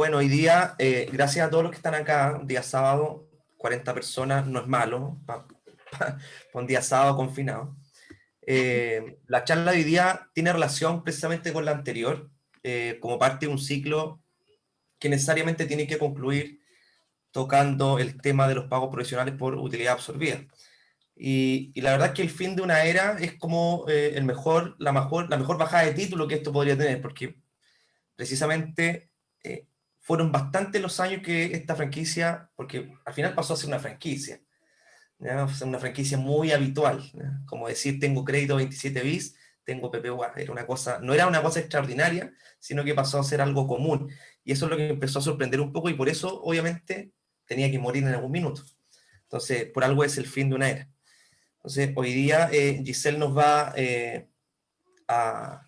Bueno, hoy día, gracias a todos los que están acá, un día sábado, 40 personas, no es malo, para un día sábado confinado. La charla de hoy día tiene relación precisamente con la anterior, como parte de un ciclo que necesariamente tiene que concluir tocando el tema de los pagos profesionales por utilidad absorbida. Y la verdad es que el fin de una era es como la mejor bajada de título que esto podría tener, porque precisamente fueron bastantes los años que esta franquicia, porque al final pasó a ser una franquicia, ¿ya? O sea, una franquicia muy habitual, ¿ya? Como decir, tengo crédito 27 bis, tengo PPUA, no era una cosa extraordinaria, sino que pasó a ser algo común, y eso es lo que empezó a sorprender un poco, y por eso, obviamente, tenía que morir en algún minuto. Entonces, por algo es el fin de una era. Entonces, hoy día Giselle nos va a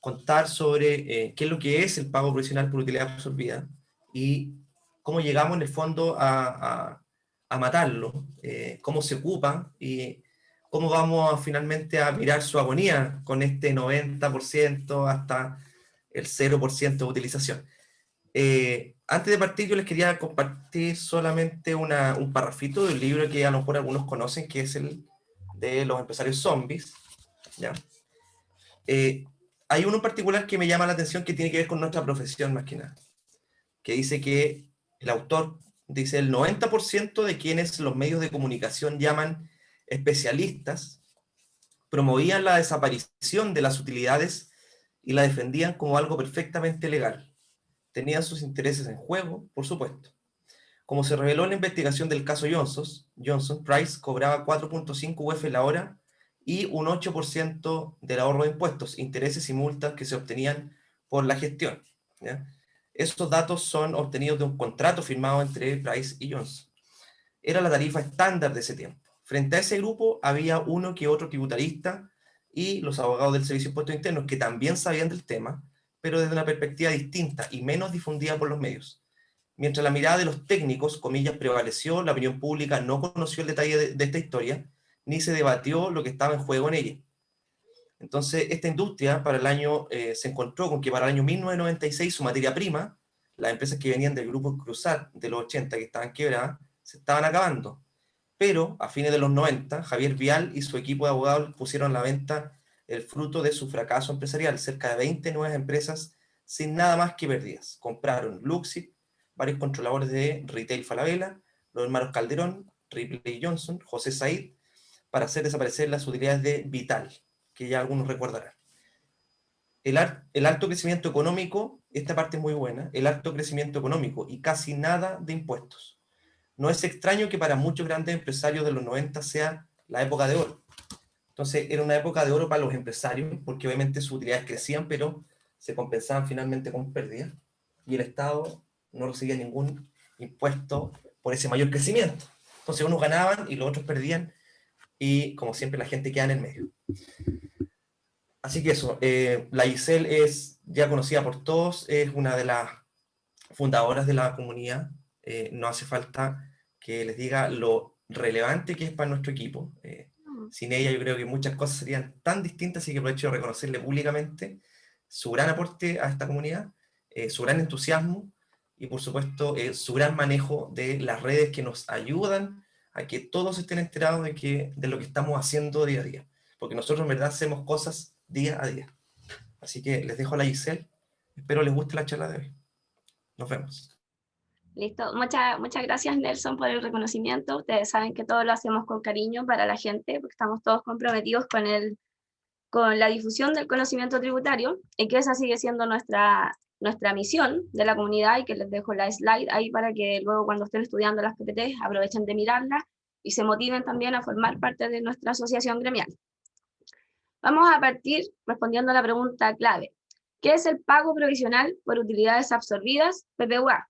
contar sobre qué es lo que es el pago provisional por utilidad absorbida y cómo llegamos en el fondo a matarlo, cómo se ocupa y cómo vamos finalmente a mirar su agonía con este 90% hasta el 0% de utilización. Antes de partir, yo les quería compartir solamente un parrafito del libro que a lo mejor algunos conocen, que es el de los empresarios zombies, ¿ya? Hay uno en particular que me llama la atención que tiene que ver con nuestra profesión más que nada, que dice que el autor dice el 90% de quienes los medios de comunicación llaman especialistas promovían la desaparición de las utilidades y la defendían como algo perfectamente legal. Tenían sus intereses en juego, por supuesto. Como se reveló en la investigación del caso Johnson, Price cobraba 4.5 UF la hora y un 8% del ahorro de impuestos, intereses y multas que se obtenían por la gestión, ¿ya? Estos datos son obtenidos de un contrato firmado entre Price y Johnson. Era la tarifa estándar de ese tiempo. Frente a ese grupo había uno que otro tributarista y los abogados del Servicio de Impuestos Internos que también sabían del tema, pero desde una perspectiva distinta y menos difundida por los medios. Mientras la mirada de los técnicos, comillas, prevaleció, la opinión pública no conoció el detalle de esta historia, ni se debatió lo que estaba en juego en ella. Entonces, esta industria para el año, se encontró con que para el año 1996 su materia prima, las empresas que venían del grupo Cruzat de los 80 que estaban quebradas, se estaban acabando. Pero a fines de los 90, Javier Vial y su equipo de abogados pusieron a la venta el fruto de su fracaso empresarial, cerca de 20 nuevas empresas sin nada más que pérdidas. Compraron Luxit, varios controladores de retail Falabella, los hermanos Calderón, Ripley Johnson, José Said, para hacer desaparecer las utilidades de Vital, que ya algunos recordarán. El alto crecimiento económico, esta parte es muy buena, el alto crecimiento económico y casi nada de impuestos. No es extraño que para muchos grandes empresarios de los 90 sea la época de oro. Entonces era una época de oro para los empresarios, porque obviamente sus utilidades crecían, pero se compensaban finalmente con pérdidas, y el Estado no recibía ningún impuesto por ese mayor crecimiento. Entonces unos ganaban y los otros perdían, y como siempre la gente queda en el medio. Así que eso, la Giselle es ya conocida por todos, es una de las fundadoras de la comunidad, no hace falta que les diga lo relevante que es para nuestro equipo. Sin ella yo creo que muchas cosas serían tan distintas, así que aprovecho de reconocerle públicamente su gran aporte a esta comunidad, su gran entusiasmo y por supuesto su gran manejo de las redes que nos ayudan a que todos estén enterados de lo que estamos haciendo día a día, porque nosotros en verdad hacemos cosas día a día. Así que les dejo a la Giselle, espero les guste la charla de hoy. Nos vemos. Listo. Muchas gracias, Nelson, por el reconocimiento. Ustedes saben que todo lo hacemos con cariño para la gente, porque estamos todos comprometidos con la difusión del conocimiento tributario, y que esa sigue siendo nuestra misión de la comunidad, y que les dejo la slide ahí para que luego cuando estén estudiando las PPT aprovechen de mirarlas y se motiven también a formar parte de nuestra asociación gremial. Vamos a partir respondiendo a la pregunta clave. ¿Qué es el pago provisional por utilidades absorbidas, PPUA?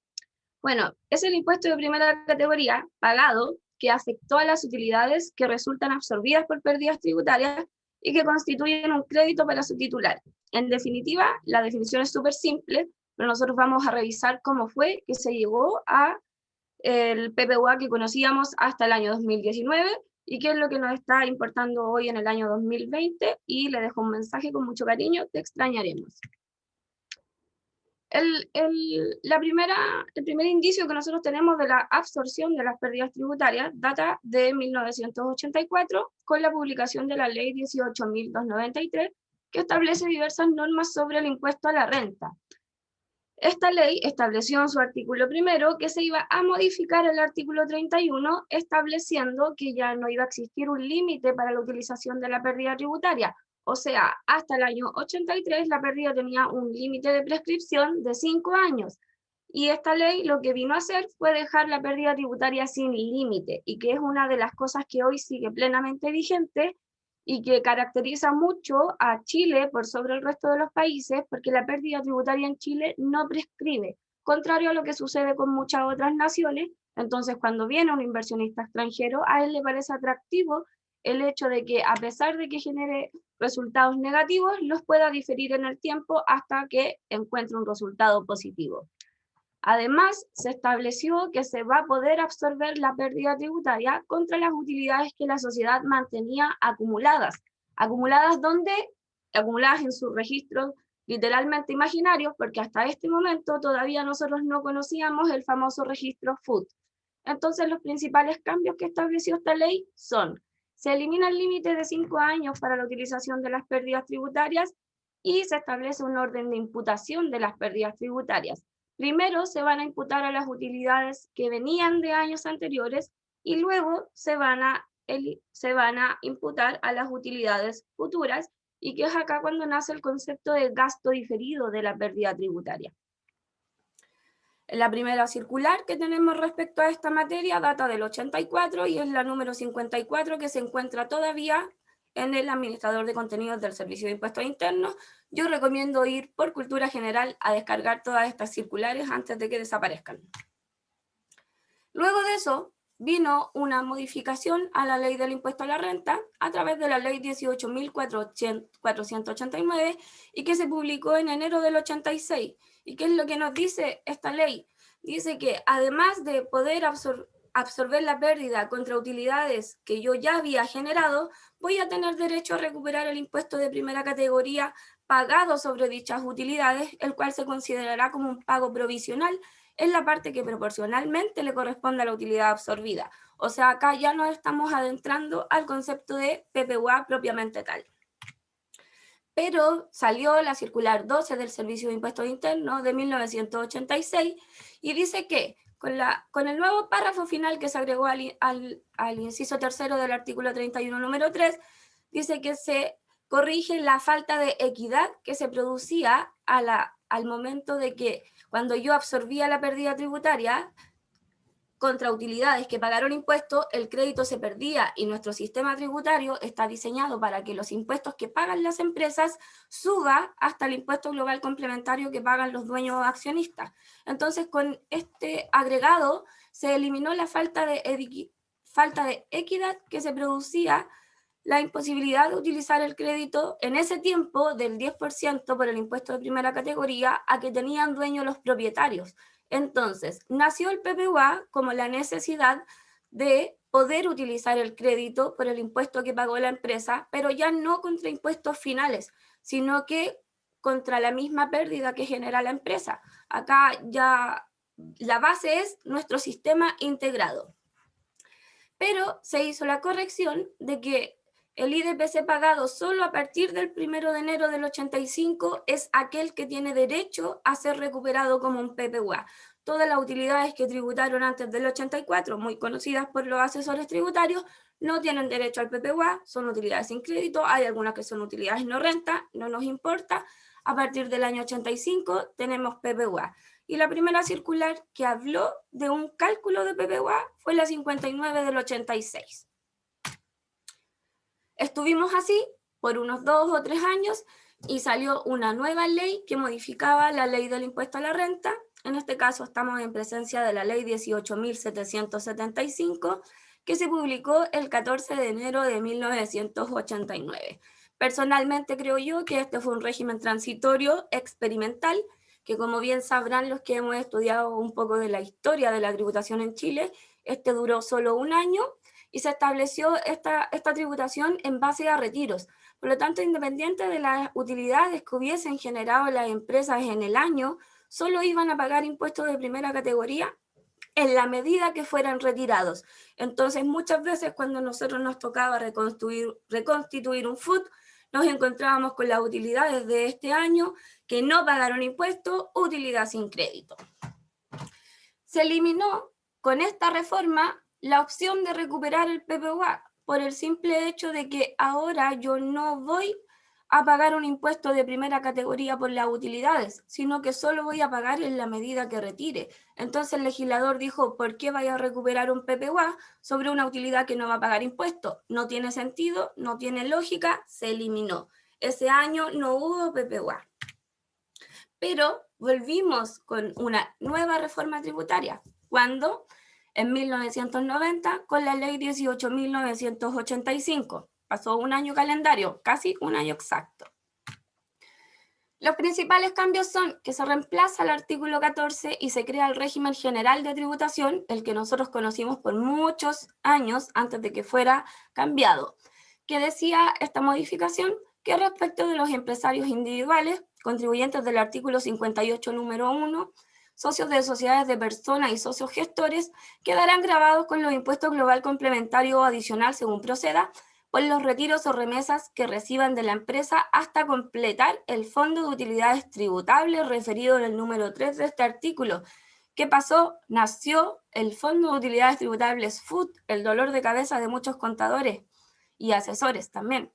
Bueno, es el impuesto de primera categoría pagado que afectó a las utilidades que resultan absorbidas por pérdidas tributarias y que constituyen un crédito para su titular. En definitiva, la definición es súper simple, pero nosotros vamos a revisar cómo fue que se llegó a el PPUA que conocíamos hasta el año 2019 y qué es lo que nos está importando hoy en el año 2020, y le dejo un mensaje con mucho cariño: te extrañaremos. El primer indicio que nosotros tenemos de la absorción de las pérdidas tributarias data de 1984 con la publicación de la Ley 18.293, que establece diversas normas sobre el impuesto a la renta. Esta ley estableció en su artículo primero que se iba a modificar el artículo 31, estableciendo que ya no iba a existir un límite para la utilización de la pérdida tributaria. O sea, hasta el año 83 la pérdida tenía un límite de prescripción de 5 años. Y esta ley lo que vino a hacer fue dejar la pérdida tributaria sin límite, y que es una de las cosas que hoy sigue plenamente vigente y que caracteriza mucho a Chile por sobre el resto de los países, porque la pérdida tributaria en Chile no prescribe, contrario a lo que sucede con muchas otras naciones. Entonces, cuando viene un inversionista extranjero, a él le parece atractivo el hecho de que, a pesar de que genere resultados negativos, los pueda diferir en el tiempo hasta que encuentre un resultado positivo. Además, se estableció que se va a poder absorber la pérdida tributaria contra las utilidades que la sociedad mantenía acumuladas. ¿Acumuladas dónde? Acumuladas en sus registros literalmente imaginarios, porque hasta este momento todavía nosotros no conocíamos el famoso registro FUT. Entonces, los principales cambios que estableció esta ley son: se elimina el límite de 5 años para la utilización de las pérdidas tributarias y se establece un orden de imputación de las pérdidas tributarias. Primero se van a imputar a las utilidades que venían de años anteriores y luego se van a imputar a las utilidades futuras, y que es acá cuando nace el concepto de gasto diferido de la pérdida tributaria. La primera circular que tenemos respecto a esta materia data del 84 y es la número 54, que se encuentra todavía en el administrador de contenidos del Servicio de Impuestos Internos. Yo recomiendo ir por cultura general a descargar todas estas circulares antes de que desaparezcan. Luego de eso, vino una modificación a la ley del impuesto a la renta a través de la ley 18.489 y que se publicó en enero del 86. ¿Y qué es lo que nos dice esta ley? Dice que además de poder absorber la pérdida contra utilidades que yo ya había generado, voy a tener derecho a recuperar el impuesto de primera categoría pagado sobre dichas utilidades, el cual se considerará como un pago provisional en la parte que proporcionalmente le corresponde a la utilidad absorbida. O sea, acá ya nos estamos adentrando al concepto de PPUA propiamente tal. Pero salió la circular 12 del Servicio de Impuestos Internos de 1986 y dice que con el nuevo párrafo final que se agregó al inciso tercero del artículo 31 número 3, dice que se corrige la falta de equidad que se producía al momento de que cuando yo absorbía la pérdida tributaria contra utilidades que pagaron impuestos, el crédito se perdía, y nuestro sistema tributario está diseñado para que los impuestos que pagan las empresas suba hasta el impuesto global complementario que pagan los dueños accionistas. Entonces, con este agregado se eliminó la falta de equidad que se producía, la imposibilidad de utilizar el crédito en ese tiempo del 10% por el impuesto de primera categoría a que tenían dueños los propietarios. Entonces, nació el PPUA como la necesidad de poder utilizar el crédito por el impuesto que pagó la empresa, pero ya no contra impuestos finales, sino que contra la misma pérdida que genera la empresa. Acá ya la base es nuestro sistema integrado. Pero se hizo la corrección de que el IDPC pagado solo a partir del 1 de enero del 85 es aquel que tiene derecho a ser recuperado como un PPUA. Todas las utilidades que tributaron antes del 84, muy conocidas por los asesores tributarios, no tienen derecho al PPUA, son utilidades sin crédito. Hay algunas que son utilidades no renta, no nos importa. A partir del año 85 tenemos PPUA. Y la primera circular que habló de un cálculo de PPUA fue la 59 del 86. Estuvimos así por unos 2 o 3 años y salió una nueva ley que modificaba la ley del impuesto a la renta. En este caso estamos en presencia de la ley 18.775, que se publicó el 14 de enero de 1989. Personalmente creo yo que este fue un régimen transitorio experimental, que como bien sabrán los que hemos estudiado un poco de la historia de la tributación en Chile, este duró solo 1 año y se estableció esta tributación en base a retiros. Por lo tanto, independiente de las utilidades que hubiesen generado las empresas en el año, solo iban a pagar impuestos de primera categoría en la medida que fueran retirados. Entonces, muchas veces cuando nosotros nos tocaba reconstituir un FUT, nos encontrábamos con las utilidades de este año que no pagaron impuestos, utilidad sin crédito. Se eliminó con esta reforma la opción de recuperar el PPUA por el simple hecho de que ahora yo no voy a pagar un impuesto de primera categoría por las utilidades, sino que solo voy a pagar en la medida que retire. Entonces el legislador dijo, ¿por qué vaya a recuperar un PPUA sobre una utilidad que no va a pagar impuestos? No tiene sentido, no tiene lógica, se eliminó. Ese año no hubo PPUA. Pero volvimos con una nueva reforma tributaria. ¿Cuándo? En 1990, con la ley 18.985. Pasó un año calendario, casi un año exacto. Los principales cambios son que se reemplaza el artículo 14 y se crea el régimen general de tributación, el que nosotros conocimos por muchos años antes de que fuera cambiado. ¿Qué decía esta modificación? Que respecto de los empresarios individuales, contribuyentes del artículo 58, número 1, socios de sociedades de personas y socios gestores, quedarán gravados con los impuestos global complementario o adicional según proceda, por los retiros o remesas que reciban de la empresa hasta completar el fondo de utilidades tributables referido en el número 3 de este artículo. ¿Qué pasó? Nació el Fondo de Utilidades Tributables FUT, el dolor de cabeza de muchos contadores y asesores también.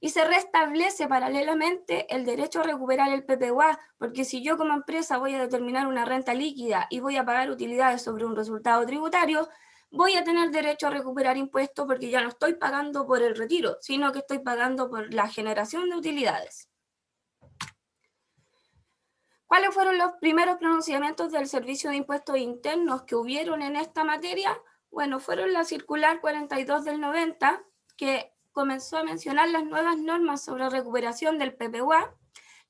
Y se restablece paralelamente el derecho a recuperar el PPUA, porque si yo como empresa voy a determinar una renta líquida y voy a pagar utilidades sobre un resultado tributario, voy a tener derecho a recuperar impuestos porque ya no estoy pagando por el retiro, sino que estoy pagando por la generación de utilidades. ¿Cuáles fueron los primeros pronunciamientos del Servicio de Impuestos Internos que hubieron en esta materia? Bueno, fueron la circular 42 del 90, que comenzó a mencionar las nuevas normas sobre recuperación del PPUA,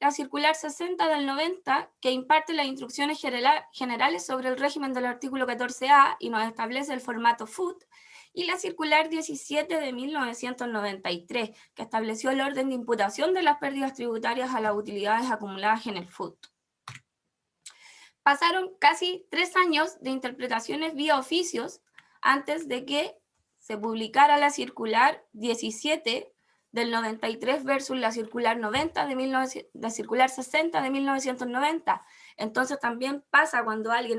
la circular 60 del 90, que imparte las instrucciones generales sobre el régimen del artículo 14A y nos establece el formato FUT, y la circular 17 de 1993, que estableció el orden de imputación de las pérdidas tributarias a las utilidades acumuladas en el FUT. Pasaron casi 3 años de interpretaciones vía oficios antes de que se publicara la circular 17 del 93 versus la circular 90 de la circular 60 de 1990. Entonces también pasa cuando alguien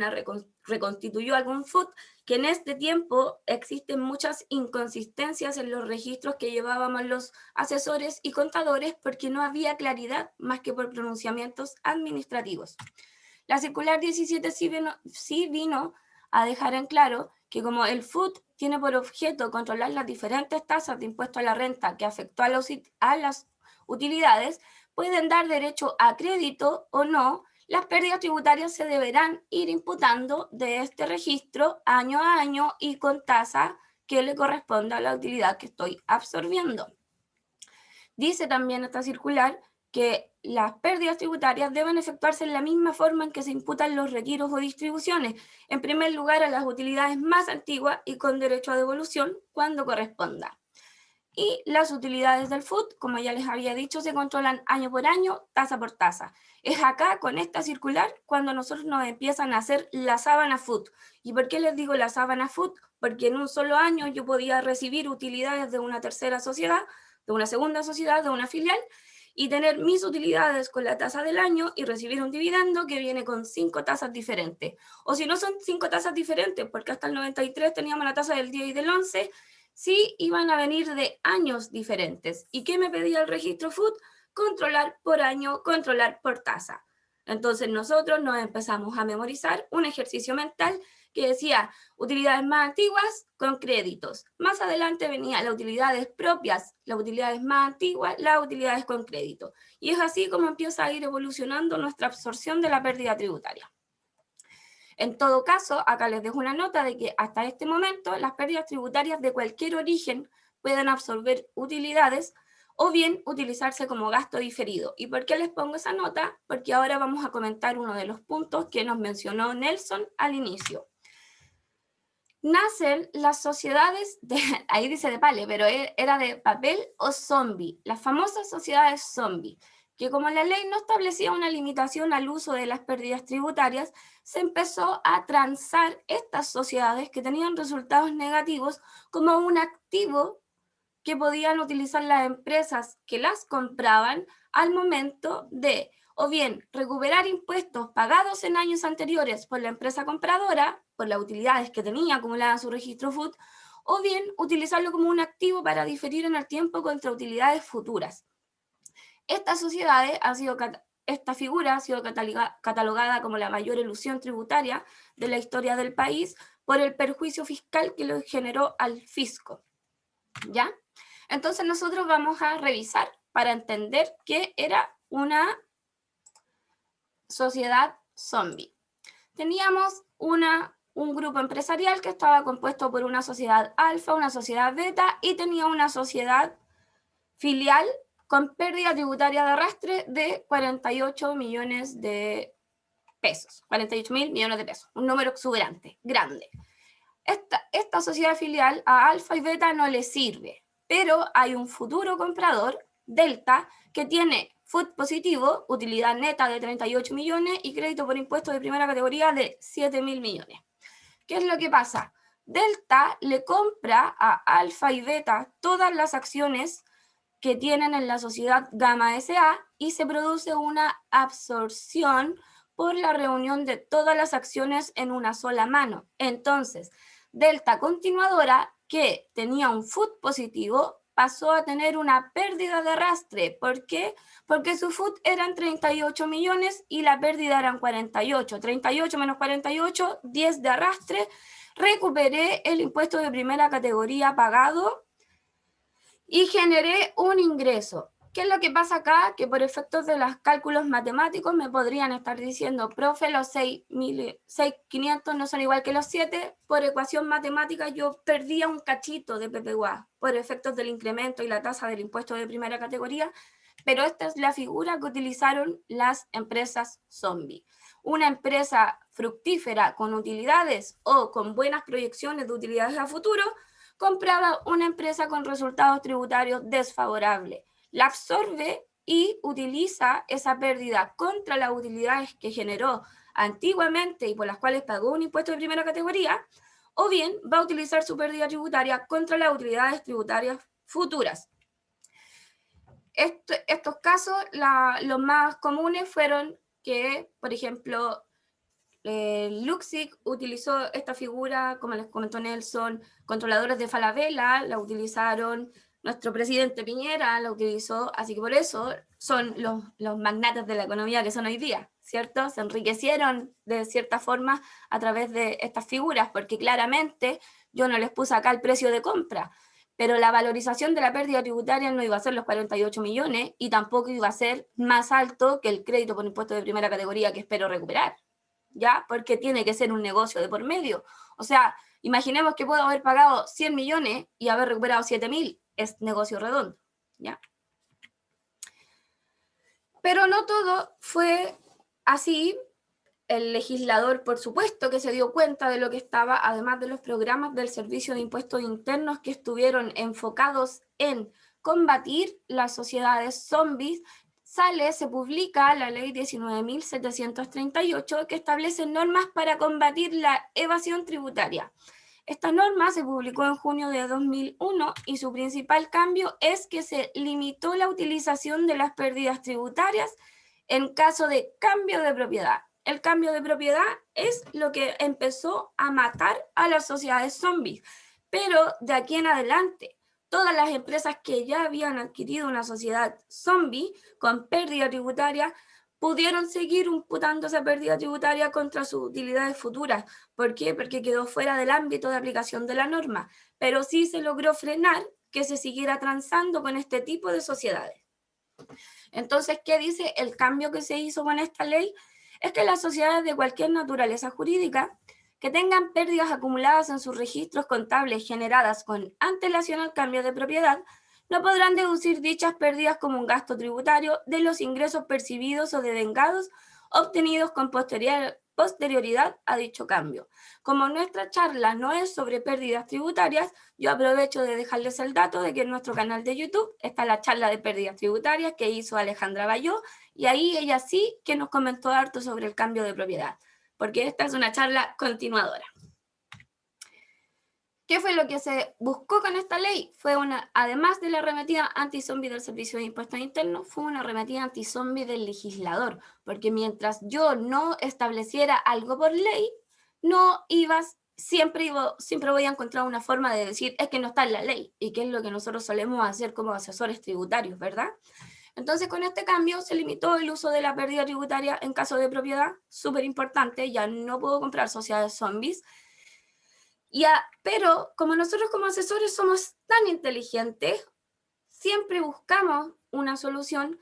reconstituyó algún FUT, que en este tiempo existen muchas inconsistencias en los registros que llevábamos los asesores y contadores porque no había claridad más que por pronunciamientos administrativos. La circular 17 sí vino a dejar en claro que como el FUT tiene por objeto controlar las diferentes tasas de impuesto a la renta que afectó a las utilidades, pueden dar derecho a crédito o no, las pérdidas tributarias se deberán ir imputando de este registro año a año y con tasa que le corresponda a la utilidad que estoy absorbiendo. Dice también esta circular que las pérdidas tributarias deben efectuarse en la misma forma en que se imputan los retiros o distribuciones, en primer lugar a las utilidades más antiguas y con derecho a devolución cuando corresponda. Y las utilidades del FUT, como ya les había dicho, se controlan año por año, tasa por tasa. Es acá, con esta circular, cuando nosotros nos empiezan a hacer la sábana FUT. ¿Y por qué les digo la sábana FUT? Porque en un solo año yo podía recibir utilidades de una tercera sociedad, de una segunda sociedad, de una filial, y tener mis utilidades con la tasa del año y recibir un dividendo que viene con 5 tasas diferentes. O si no son 5 tasas diferentes, porque hasta el 93 teníamos la tasa del 10 y del 11, sí iban a venir de años diferentes. ¿Y qué me pedía el registro FUT? Controlar por año, controlar por tasa. Entonces nosotros nos empezamos a memorizar un ejercicio mental que decía utilidades más antiguas con créditos. Más adelante venía las utilidades propias, las utilidades más antiguas, las utilidades con crédito. Y es así como empieza a ir evolucionando nuestra absorción de la pérdida tributaria. En todo caso, acá les dejo una nota de que hasta este momento las pérdidas tributarias de cualquier origen pueden absorber utilidades o bien utilizarse como gasto diferido. ¿Y por qué les pongo esa nota? Porque ahora vamos a comentar uno de los puntos que nos mencionó Nelson al inicio. Nacen las sociedades, ahí dice de pale, pero era de papel o zombie, las famosas sociedades zombie. que como la ley no establecía una limitación al uso de las pérdidas tributarias, se empezó a transar estas sociedades que tenían resultados negativos como un activo que podían utilizar las empresas que las compraban al momento de o bien recuperar impuestos pagados en años anteriores por la empresa compradora, por las utilidades que tenía acumuladas en su registro FUT, o bien utilizarlo como un activo para diferir en el tiempo contra utilidades futuras. Estas sociedades han sido, esta figura ha sido catalogada como la mayor elusión tributaria de la historia del país por el perjuicio fiscal que lo generó al fisco. ¿Ya? Entonces nosotros vamos a revisar para entender qué era una sociedad zombie. Teníamos un grupo empresarial que estaba compuesto por una sociedad alfa, una sociedad beta y tenía una sociedad filial con pérdida tributaria de arrastre de 48 millones de pesos, 48.000 millones de pesos, un número exuberante, grande. Esta sociedad filial a alfa y beta no le sirve, pero hay un futuro comprador, delta, que tiene FUT positivo, utilidad neta de 38 millones y crédito por impuestos de primera categoría de 7.000 millones. ¿Qué es lo que pasa? Delta le compra a alfa y beta todas las acciones que tienen en la sociedad Gamma SA y se produce una absorción por la reunión de todas las acciones en una sola mano. Entonces, Delta Continuadora, que tenía un FUT positivo, pasó a tener una pérdida de arrastre. ¿Por qué? Porque su FUT eran 38 millones y la pérdida eran 48. 38 menos 48, 10 de arrastre. Recuperé el impuesto de primera categoría pagado y generé un ingreso. ¿Qué es lo que pasa acá? Que por efectos de los cálculos matemáticos me podrían estar diciendo, profe, los 6.500 no son igual que los 7. Por ecuación matemática yo perdía un cachito de PPUA por efectos del incremento y la tasa del impuesto de primera categoría, pero esta es la figura que utilizaron las empresas zombie. Una empresa fructífera con utilidades o con buenas proyecciones de utilidades a futuro compraba una empresa con resultados tributarios desfavorables, la absorbe y utiliza esa pérdida contra las utilidades que generó antiguamente y por las cuales pagó un impuesto de primera categoría, o bien va a utilizar su pérdida tributaria contra las utilidades tributarias futuras. Estos casos, los más comunes fueron que, por ejemplo, Luxic utilizó esta figura, como les comentó Nelson, controladores de Falabella, la utilizaron nuestro presidente Piñera, la utilizó, así que por eso son los magnates de la economía que son hoy día, ¿cierto? Se enriquecieron de cierta forma a través de estas figuras, porque claramente yo no les puse acá el precio de compra, pero la valorización de la pérdida tributaria no iba a ser los 48 millones y tampoco iba a ser más alto que el crédito por impuesto de primera categoría que espero recuperar. ¿Ya? Porque tiene que ser un negocio de por medio. O sea, imaginemos que puedo haber pagado 100 millones y haber recuperado 7.000, es negocio redondo, ¿ya? Pero no todo fue así. El legislador, por supuesto, que se dio cuenta de lo que estaba, además de los programas del Servicio de Impuestos Internos que estuvieron enfocados en combatir las sociedades zombies, se publica la ley 19.738 que establece normas para combatir la evasión tributaria. Esta norma se publicó en junio de 2001 y su principal cambio es que se limitó la utilización de las pérdidas tributarias en caso de cambio de propiedad. El cambio de propiedad es lo que empezó a matar a las sociedades zombies, pero de aquí en adelante, todas las empresas que ya habían adquirido una sociedad zombie con pérdida tributaria pudieron seguir imputando esa pérdida tributaria contra sus utilidades futuras. ¿Por qué? Porque quedó fuera del ámbito de aplicación de la norma, pero sí se logró frenar que se siguiera transando con este tipo de sociedades. Entonces, ¿qué dice el cambio que se hizo con esta ley? Es que las sociedades de cualquier naturaleza jurídica que tengan pérdidas acumuladas en sus registros contables generadas con antelación al cambio de propiedad, no podrán deducir dichas pérdidas como un gasto tributario de los ingresos percibidos o devengados obtenidos con posterioridad posterioridad a dicho cambio. Como nuestra charla no es sobre pérdidas tributarias, yo aprovecho de dejarles el dato de que en nuestro canal de YouTube está la charla de pérdidas tributarias que hizo Alejandra Bayó, y ahí ella sí que nos comentó harto sobre el cambio de propiedad, porque esta es una charla continuadora. ¿Qué fue lo que se buscó con esta ley? Fue además de la arremetida anti-zombie del Servicio de Impuestos Internos, fue una arremetida anti-zombie del legislador, porque mientras yo no estableciera algo por ley, siempre voy a encontrar una forma de decir, es que no está en la ley, y que es lo que nosotros solemos hacer como asesores tributarios, ¿verdad? Entonces, con este cambio se limitó el uso de la pérdida tributaria en caso de propiedad, súper importante, ya no puedo comprar sociedades zombies. Pero como nosotros como asesores somos tan inteligentes, siempre buscamos una solución.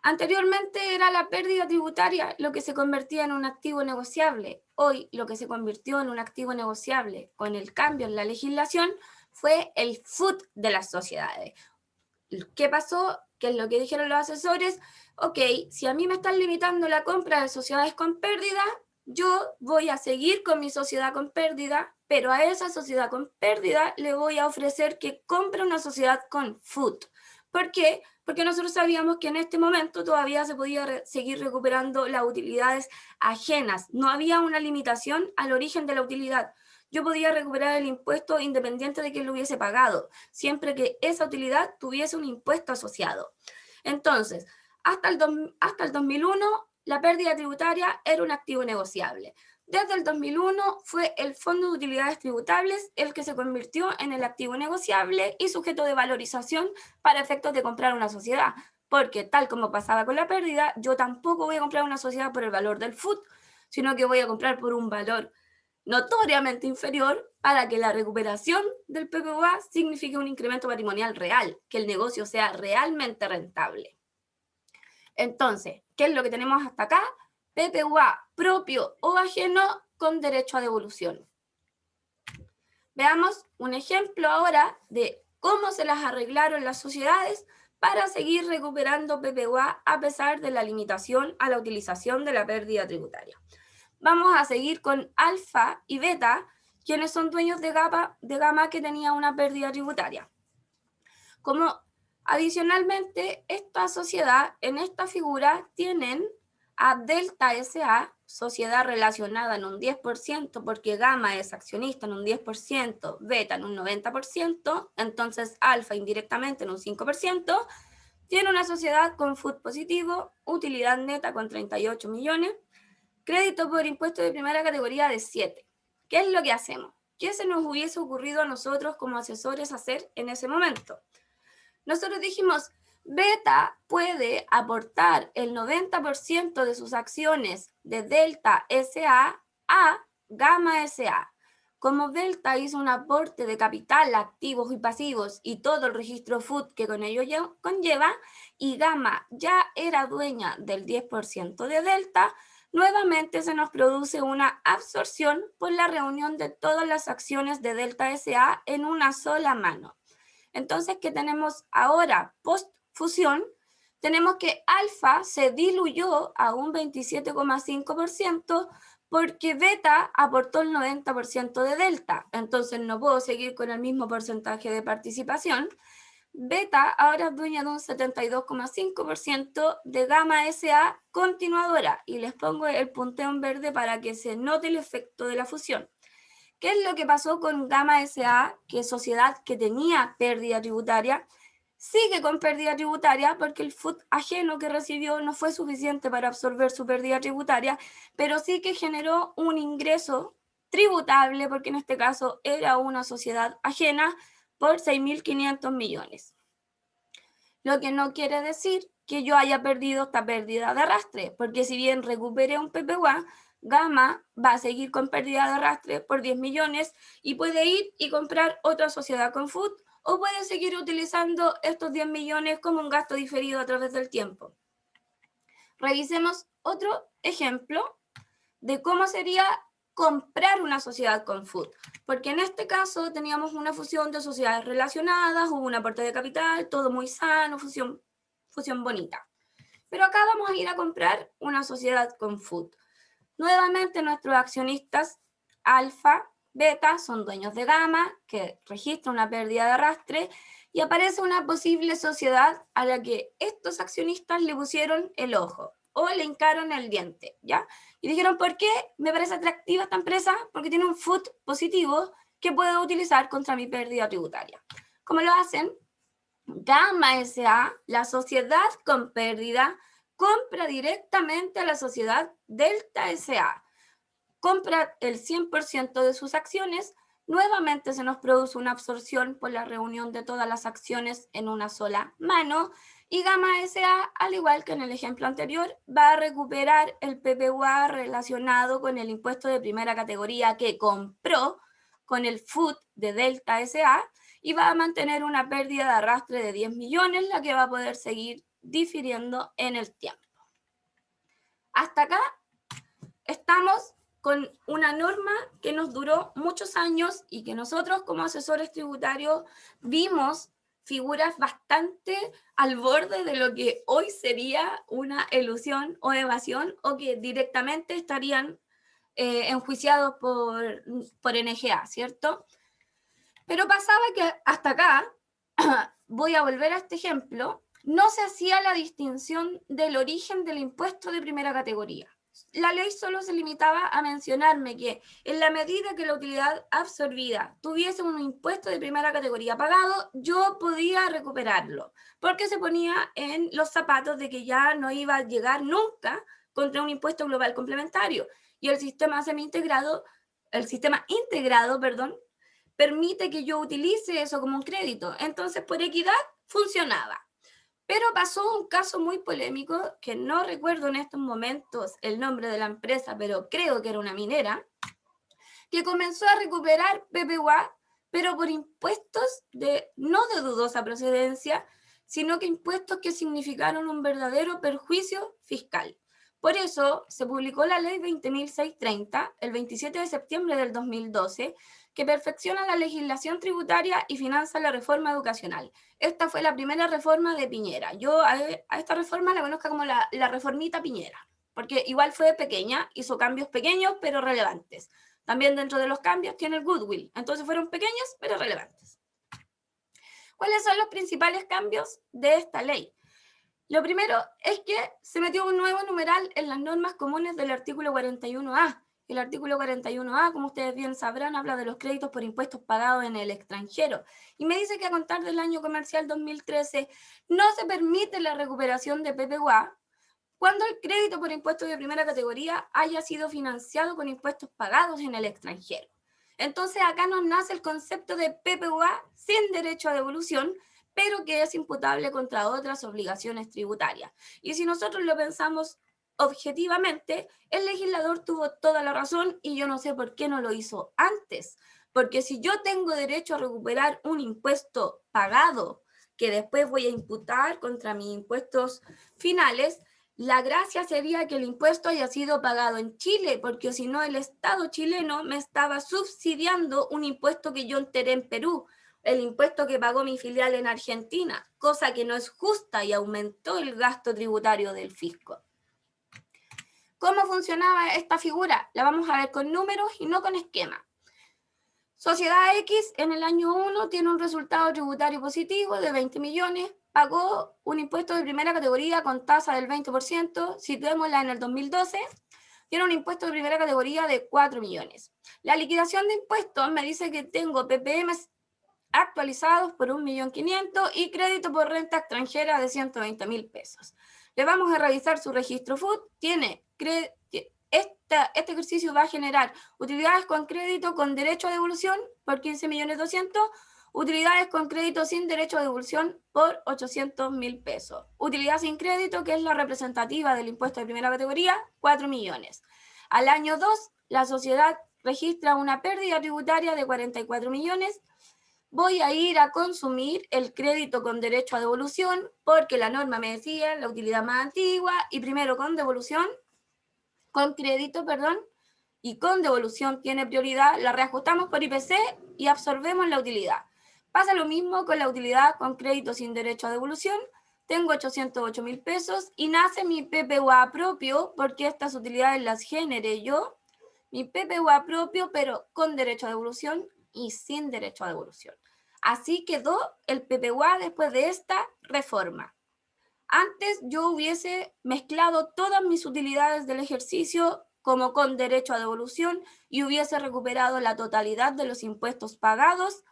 Anteriormente era la pérdida tributaria lo que se convertía en un activo negociable. Hoy lo que se convirtió en un activo negociable con el cambio en la legislación fue el FUT de las sociedades. ¿Qué pasó? ¿Qué es lo que dijeron los asesores? Ok, si a mí me están limitando la compra de sociedades con pérdida, yo voy a seguir con mi sociedad con pérdida, pero a esa sociedad con pérdida le voy a ofrecer que compre una sociedad con FUT. ¿Por qué? Porque nosotros sabíamos que en este momento todavía se podía seguir recuperando las utilidades ajenas. No había una limitación al origen de la utilidad. Yo podía recuperar el impuesto independiente de quién lo hubiese pagado, siempre que esa utilidad tuviese un impuesto asociado. Entonces, hasta el 2001, la pérdida tributaria era un activo negociable. Desde el 2001 fue el Fondo de Utilidades Tributables el que se convirtió en el activo negociable y sujeto de valorización para efectos de comprar una sociedad. Porque tal como pasaba con la pérdida, yo tampoco voy a comprar una sociedad por el valor del FUT, sino que voy a comprar por un valor notoriamente inferior para que la recuperación del PPUA signifique un incremento patrimonial real, que el negocio sea realmente rentable. Entonces, ¿qué es lo que tenemos hasta acá? PPUA propio o ajeno con derecho a devolución. Veamos un ejemplo ahora de cómo se las arreglaron las sociedades para seguir recuperando PPUA a pesar de la limitación a la utilización de la pérdida tributaria. Vamos a seguir con Alfa y Beta, quienes son dueños de Gama que tenía una pérdida tributaria. Como adicionalmente, esta sociedad, en esta figura, tienen a Delta S.A., sociedad relacionada en un 10%, porque Gama es accionista en un 10%, Beta en un 90%, entonces Alfa indirectamente en un 5%, tiene una sociedad con FUT positivo, utilidad neta con 38 millones, crédito por impuesto de primera categoría de 7. ¿Qué es lo que hacemos? ¿Qué se nos hubiese ocurrido a nosotros como asesores hacer en ese momento? Nosotros dijimos, Beta puede aportar el 90% de sus acciones de Delta S.A. a Gama S.A. Como Delta hizo un aporte de capital, activos y pasivos y todo el registro FUT que con ello conlleva, y Gama ya era dueña del 10% de Delta, nuevamente se nos produce una absorción por la reunión de todas las acciones de Delta S.A. en una sola mano. Entonces, ¿qué tenemos ahora? Post-fusión, tenemos que Alfa se diluyó a un 27,5% porque Beta aportó el 90% de Delta. Entonces, no puedo seguir con el mismo porcentaje de participación. Beta ahora es dueña de un 72,5% de Gama S.A. continuadora. Y les pongo el punteo en verde para que se note el efecto de la fusión. ¿Qué es lo que pasó con Gama S.A., que es sociedad que tenía pérdida tributaria? Sigue con pérdida tributaria porque el FUT ajeno que recibió no fue suficiente para absorber su pérdida tributaria, pero sí que generó un ingreso tributable, porque en este caso era una sociedad ajena, por 6.500 millones. Lo que no quiere decir que yo haya perdido esta pérdida de arrastre, porque si bien recuperé un PPUA, Gama va a seguir con pérdida de arrastre por 10 millones y puede ir y comprar otra sociedad con FUT o puede seguir utilizando estos 10 millones como un gasto diferido a través del tiempo. Revisemos otro ejemplo de cómo sería comprar una sociedad con FUT, porque en este caso teníamos una fusión de sociedades relacionadas, hubo un aporte de capital, todo muy sano, fusión bonita. Pero acá vamos a ir a comprar una sociedad con FUT. Nuevamente nuestros accionistas alfa, beta, son dueños de gamma, que registra una pérdida de arrastre, y aparece una posible sociedad a la que estos accionistas le pusieron el ojo o le hincaron el diente, ¿ya? Y dijeron, ¿por qué me parece atractiva esta empresa? Porque tiene un foot positivo que puedo utilizar contra mi pérdida tributaria. ¿Cómo lo hacen? Gamma S.A., la sociedad con pérdida, compra directamente a la sociedad Delta S.A., compra el 100% de sus acciones. Nuevamente se nos produce una absorción por la reunión de todas las acciones en una sola mano, y Gamma S.A., al igual que en el ejemplo anterior, va a recuperar el PPUA relacionado con el impuesto de primera categoría que compró con el FUT de Delta S.A., y va a mantener una pérdida de arrastre de 10 millones, la que va a poder seguir difiriendo en el tiempo. Hasta acá estamos con una norma que nos duró muchos años y que nosotros como asesores tributarios vimos figuras bastante al borde de lo que hoy sería una elusión o evasión, o que directamente estarían enjuiciados por NGA, ¿cierto? Pero pasaba que hasta acá, voy a volver a este ejemplo, no se hacía la distinción del origen del impuesto de primera categoría. La ley solo se limitaba a mencionarme que en la medida que la utilidad absorbida tuviese un impuesto de primera categoría pagado, yo podía recuperarlo, porque se ponía en los zapatos de que ya no iba a llegar nunca contra un impuesto global complementario, y el sistema integrado, permite que yo utilice eso como un crédito. Entonces, por equidad, funcionaba. Pero pasó un caso muy polémico, que no recuerdo en estos momentos el nombre de la empresa, pero creo que era una minera, que comenzó a recuperar PPUA, pero por impuestos no de dudosa procedencia, sino que impuestos que significaron un verdadero perjuicio fiscal. Por eso se publicó la ley 20.630 el 27 de septiembre del 2012, que perfecciona la legislación tributaria y financia la reforma educacional. Esta fue la primera reforma de Piñera. Yo a esta reforma la conozco como la reformita Piñera, porque igual fue pequeña, hizo cambios pequeños pero relevantes. También dentro de los cambios tiene el goodwill, entonces fueron pequeños pero relevantes. ¿Cuáles son los principales cambios de esta ley? Lo primero es que se metió un nuevo numeral en las normas comunes del artículo 41A. El artículo 41A, como ustedes bien sabrán, habla de los créditos por impuestos pagados en el extranjero. Y me dice que a contar del año comercial 2013 no se permite la recuperación de PPUA cuando el crédito por impuestos de primera categoría haya sido financiado con impuestos pagados en el extranjero. Entonces acá nos nace el concepto de PPUA sin derecho a devolución, pero que es imputable contra otras obligaciones tributarias. Y si nosotros lo pensamos objetivamente, el legislador tuvo toda la razón, y yo no sé por qué no lo hizo antes. Porque si yo tengo derecho a recuperar un impuesto pagado que después voy a imputar contra mis impuestos finales, la gracia sería que el impuesto haya sido pagado en Chile, porque si no el Estado chileno me estaba subsidiando un impuesto que yo enteré en Perú, el impuesto que pagó mi filial en Argentina, cosa que no es justa y aumentó el gasto tributario del fisco. ¿Cómo funcionaba esta figura? La vamos a ver con números y no con esquema. Sociedad X en el año 1 tiene un resultado tributario positivo de 20 millones, pagó un impuesto de primera categoría con tasa del 20%, situémosla en el 2012, tiene un impuesto de primera categoría de 4 millones. La liquidación de impuestos me dice que tengo PPMs actualizados por 1.500.000 y crédito por renta extranjera de 120.000 pesos. Le vamos a revisar su registro FUT, este ejercicio va a generar utilidades con crédito con derecho a devolución por 15.200.000, utilidades con crédito sin derecho a devolución por 800.000 pesos. Utilidad sin crédito, que es la representativa del impuesto de primera categoría, 4 millones. Al año 2, la sociedad registra una pérdida tributaria de 44 millones. Voy a ir a consumir el crédito con derecho a devolución, porque la norma me decía la utilidad más antigua, y primero con devolución, con crédito, y con devolución tiene prioridad, la reajustamos por IPC y absorbemos la utilidad. Pasa lo mismo con la utilidad con crédito sin derecho a devolución, tengo 808.000 pesos y nace mi PPUA propio, porque estas utilidades las generé yo, mi PPUA propio, pero con derecho a devolución y sin derecho a devolución. Así quedó el PPUA después de esta reforma. Antes yo hubiese mezclado todas mis utilidades del ejercicio como con derecho a devolución y hubiese recuperado la totalidad de los impuestos pagados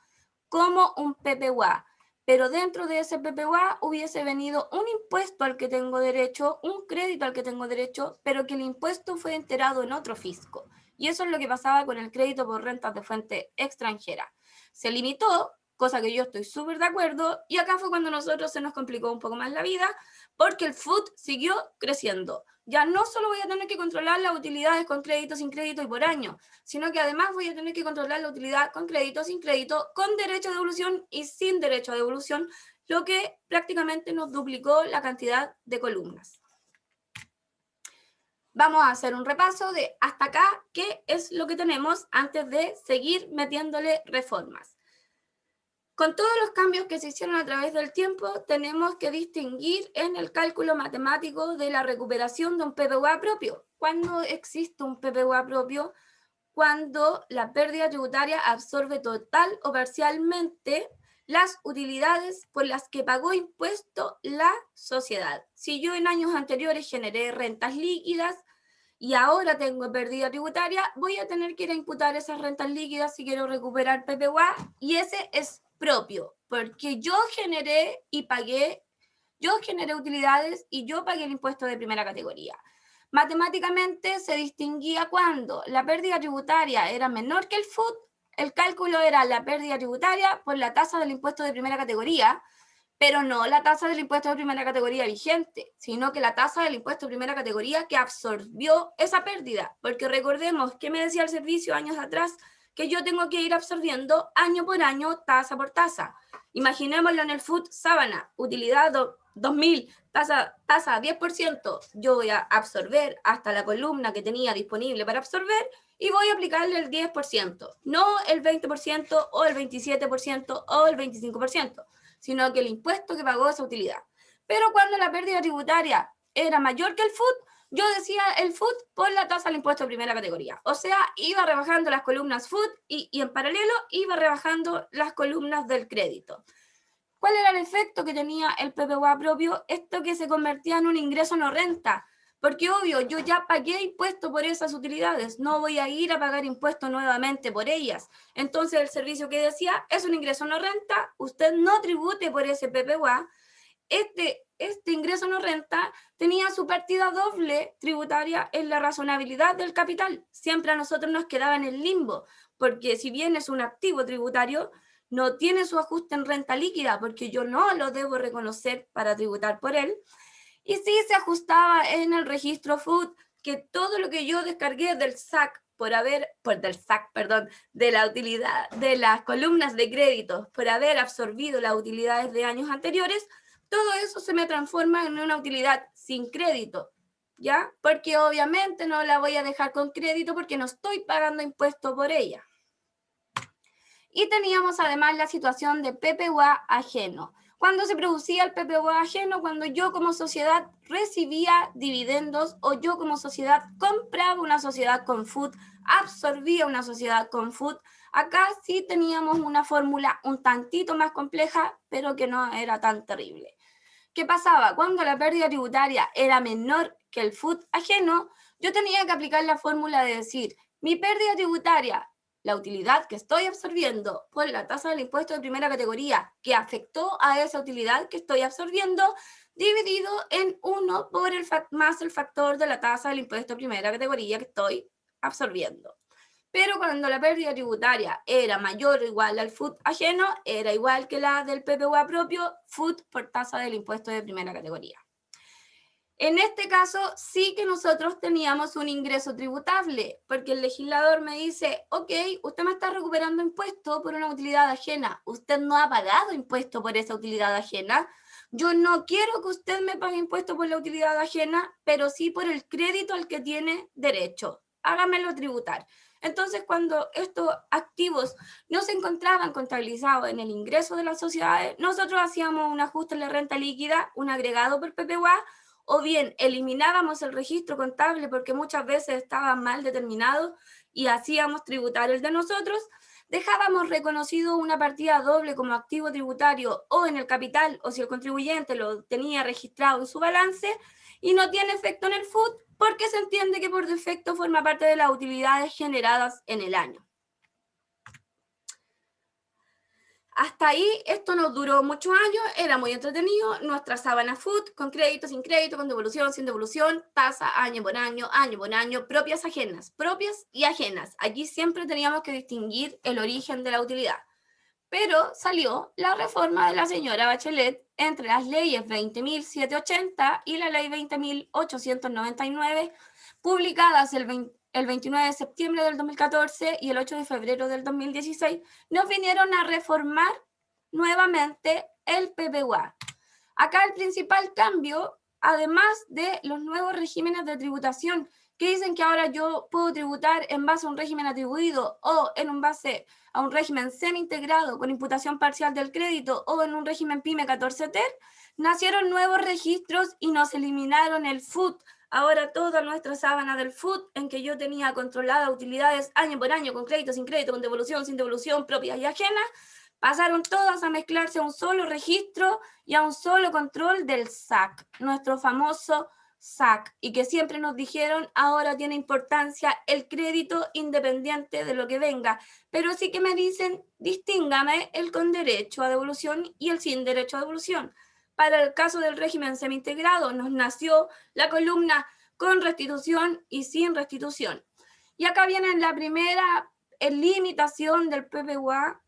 como un PPUA. Pero dentro de ese PPUA hubiese venido un impuesto al que tengo derecho, un crédito al que tengo derecho, pero que el impuesto fue enterado en otro fisco. Y eso es lo que pasaba con el crédito por rentas de fuente extranjera. Se limitó, cosa que yo estoy súper de acuerdo, y acá fue cuando a nosotros se nos complicó un poco más la vida, porque el FUT siguió creciendo. Ya no solo voy a tener que controlar las utilidades con crédito, sin crédito y por año, sino que además voy a tener que controlar la utilidad con crédito, sin crédito, con derecho a devolución y sin derecho a devolución, lo que prácticamente nos duplicó la cantidad de columnas. Vamos a hacer un repaso de hasta acá qué es lo que tenemos antes de seguir metiéndole reformas. Con todos los cambios que se hicieron a través del tiempo, tenemos que distinguir en el cálculo matemático de la recuperación de un PPUA propio. ¿Cuándo existe un PPUA propio? Cuando la pérdida tributaria absorbe total o parcialmente las utilidades por las que pagó impuesto la sociedad. Si yo en años anteriores generé rentas líquidas y ahora tengo pérdida tributaria, voy a tener que ir a imputar esas rentas líquidas si quiero recuperar PPUA, y ese es propio, porque yo generé utilidades y yo pagué el impuesto de primera categoría. Matemáticamente se distinguía cuando la pérdida tributaria era menor que el FUT, el cálculo era la pérdida tributaria por la tasa del impuesto de primera categoría, pero no la tasa del impuesto de primera categoría vigente, sino que la tasa del impuesto de primera categoría que absorbió esa pérdida, porque recordemos que me decía el servicio años atrás, que yo tengo que ir absorbiendo año por año, tasa por tasa. Imaginémoslo en el FUT Sábana, utilidad 2000, tasa 10%, yo voy a absorber hasta la columna que tenía disponible para absorber y voy a aplicarle el 10%, no el 20% o el 27% o el 25%, sino que el impuesto que pagó esa utilidad. Pero cuando la pérdida tributaria era mayor que el FUT, yo decía el FUT por la tasa del impuesto de primera categoría. O sea, iba rebajando las columnas FUT y en paralelo iba rebajando las columnas del crédito. ¿Cuál era el efecto que tenía el PPUA propio? Esto que se convertía en un ingreso no renta. Porque obvio, yo ya pagué impuesto por esas utilidades, no voy a ir a pagar impuesto nuevamente por ellas. Entonces el servicio que decía, es un ingreso no renta, usted no tribute por ese PPUA. Este ingreso no renta tenía su partida doble tributaria en la razonabilidad del capital. Siempre a nosotros nos quedaba en el limbo, porque si bien es un activo tributario, no tiene su ajuste en renta líquida, porque yo no lo debo reconocer para tributar por él. Y sí se ajustaba en el registro FUT, que todo lo que yo descargué del SAC de la utilidad, de las columnas de créditos, por haber absorbido las utilidades de años anteriores, todo eso se me transforma en una utilidad sin crédito, ¿ya? Porque obviamente no la voy a dejar con crédito porque no estoy pagando impuesto por ella. Y teníamos además la situación de PPUA ajeno. Cuando se producía el PPUA ajeno, cuando yo como sociedad recibía dividendos o yo como sociedad compraba una sociedad con FUT, absorbía una sociedad con FUT, acá sí teníamos una fórmula un tantito más compleja, pero que no era tan terrible. ¿Qué pasaba? Cuando la pérdida tributaria era menor que el FUT ajeno, yo tenía que aplicar la fórmula de decir, mi pérdida tributaria, la utilidad que estoy absorbiendo por la tasa del impuesto de primera categoría que afectó a esa utilidad que estoy absorbiendo, dividido en 1 por más el factor de la tasa del impuesto de primera categoría que estoy absorbiendo. Pero cuando la pérdida tributaria era mayor o igual al FUT ajeno, era igual que la del PPUA propio, FUT por tasa del impuesto de primera categoría. En este caso, sí que nosotros teníamos un ingreso tributable, porque el legislador me dice, ok, usted me está recuperando impuesto por una utilidad ajena, usted no ha pagado impuesto por esa utilidad ajena, yo no quiero que usted me pague impuesto por la utilidad ajena, pero sí por el crédito al que tiene derecho, hágamelo tributar. Entonces, cuando estos activos no se encontraban contabilizados en el ingreso de las sociedades, nosotros hacíamos un ajuste en la renta líquida, un agregado por PPUA, o bien eliminábamos el registro contable porque muchas veces estaba mal determinado y hacíamos tributar el de nosotros, dejábamos reconocido una partida doble como activo tributario o en el capital, o si el contribuyente lo tenía registrado en su balance, y no tiene efecto en el FUT porque se entiende que por defecto forma parte de las utilidades generadas en el año. Hasta ahí esto nos duró muchos años, era muy entretenido, nuestra sábana FUT, con crédito, sin crédito, con devolución, sin devolución, tasa año por año, propias y ajenas. Aquí siempre teníamos que distinguir el origen de la utilidad. Pero salió la reforma de la señora Bachelet entre las leyes 20.780 y la ley 20.899, publicadas el 29 de septiembre del 2014 y el 8 de febrero del 2016, nos vinieron a reformar nuevamente el PPUA. Acá el principal cambio, además de los nuevos regímenes de tributación, que dicen que ahora yo puedo tributar en base a un régimen atribuido o en base a un régimen semi-integrado con imputación parcial del crédito o en un régimen PYME 14 TER, nacieron nuevos registros y nos eliminaron el FUT. Ahora toda nuestra sábana del FUT, en que yo tenía controlada utilidades año por año, con crédito, sin crédito, con devolución, sin devolución, propias y ajenas, pasaron todas a mezclarse a un solo registro y a un solo control del SAC, nuestro famoso SAC, y que siempre nos dijeron ahora tiene importancia el crédito independiente de lo que venga, pero sí que me dicen distíngame el con derecho a devolución y el sin derecho a devolución. Para el caso del régimen semi-integrado nos nació la columna con restitución y sin restitución. Y acá viene la primera limitación del PPUA,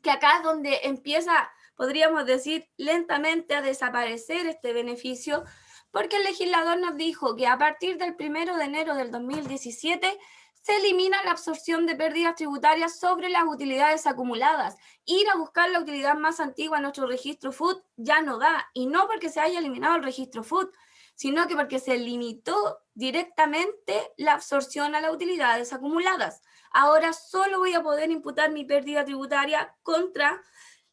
que acá es donde empieza, podríamos decir, lentamente a desaparecer este beneficio, porque el legislador nos dijo que a partir del 1 de enero del 2017 se elimina la absorción de pérdidas tributarias sobre las utilidades acumuladas. Ir a buscar la utilidad más antigua en nuestro registro FUT ya no da, y no porque se haya eliminado el registro FUT, sino que porque se limitó directamente la absorción a las utilidades acumuladas. Ahora solo voy a poder imputar mi pérdida tributaria contra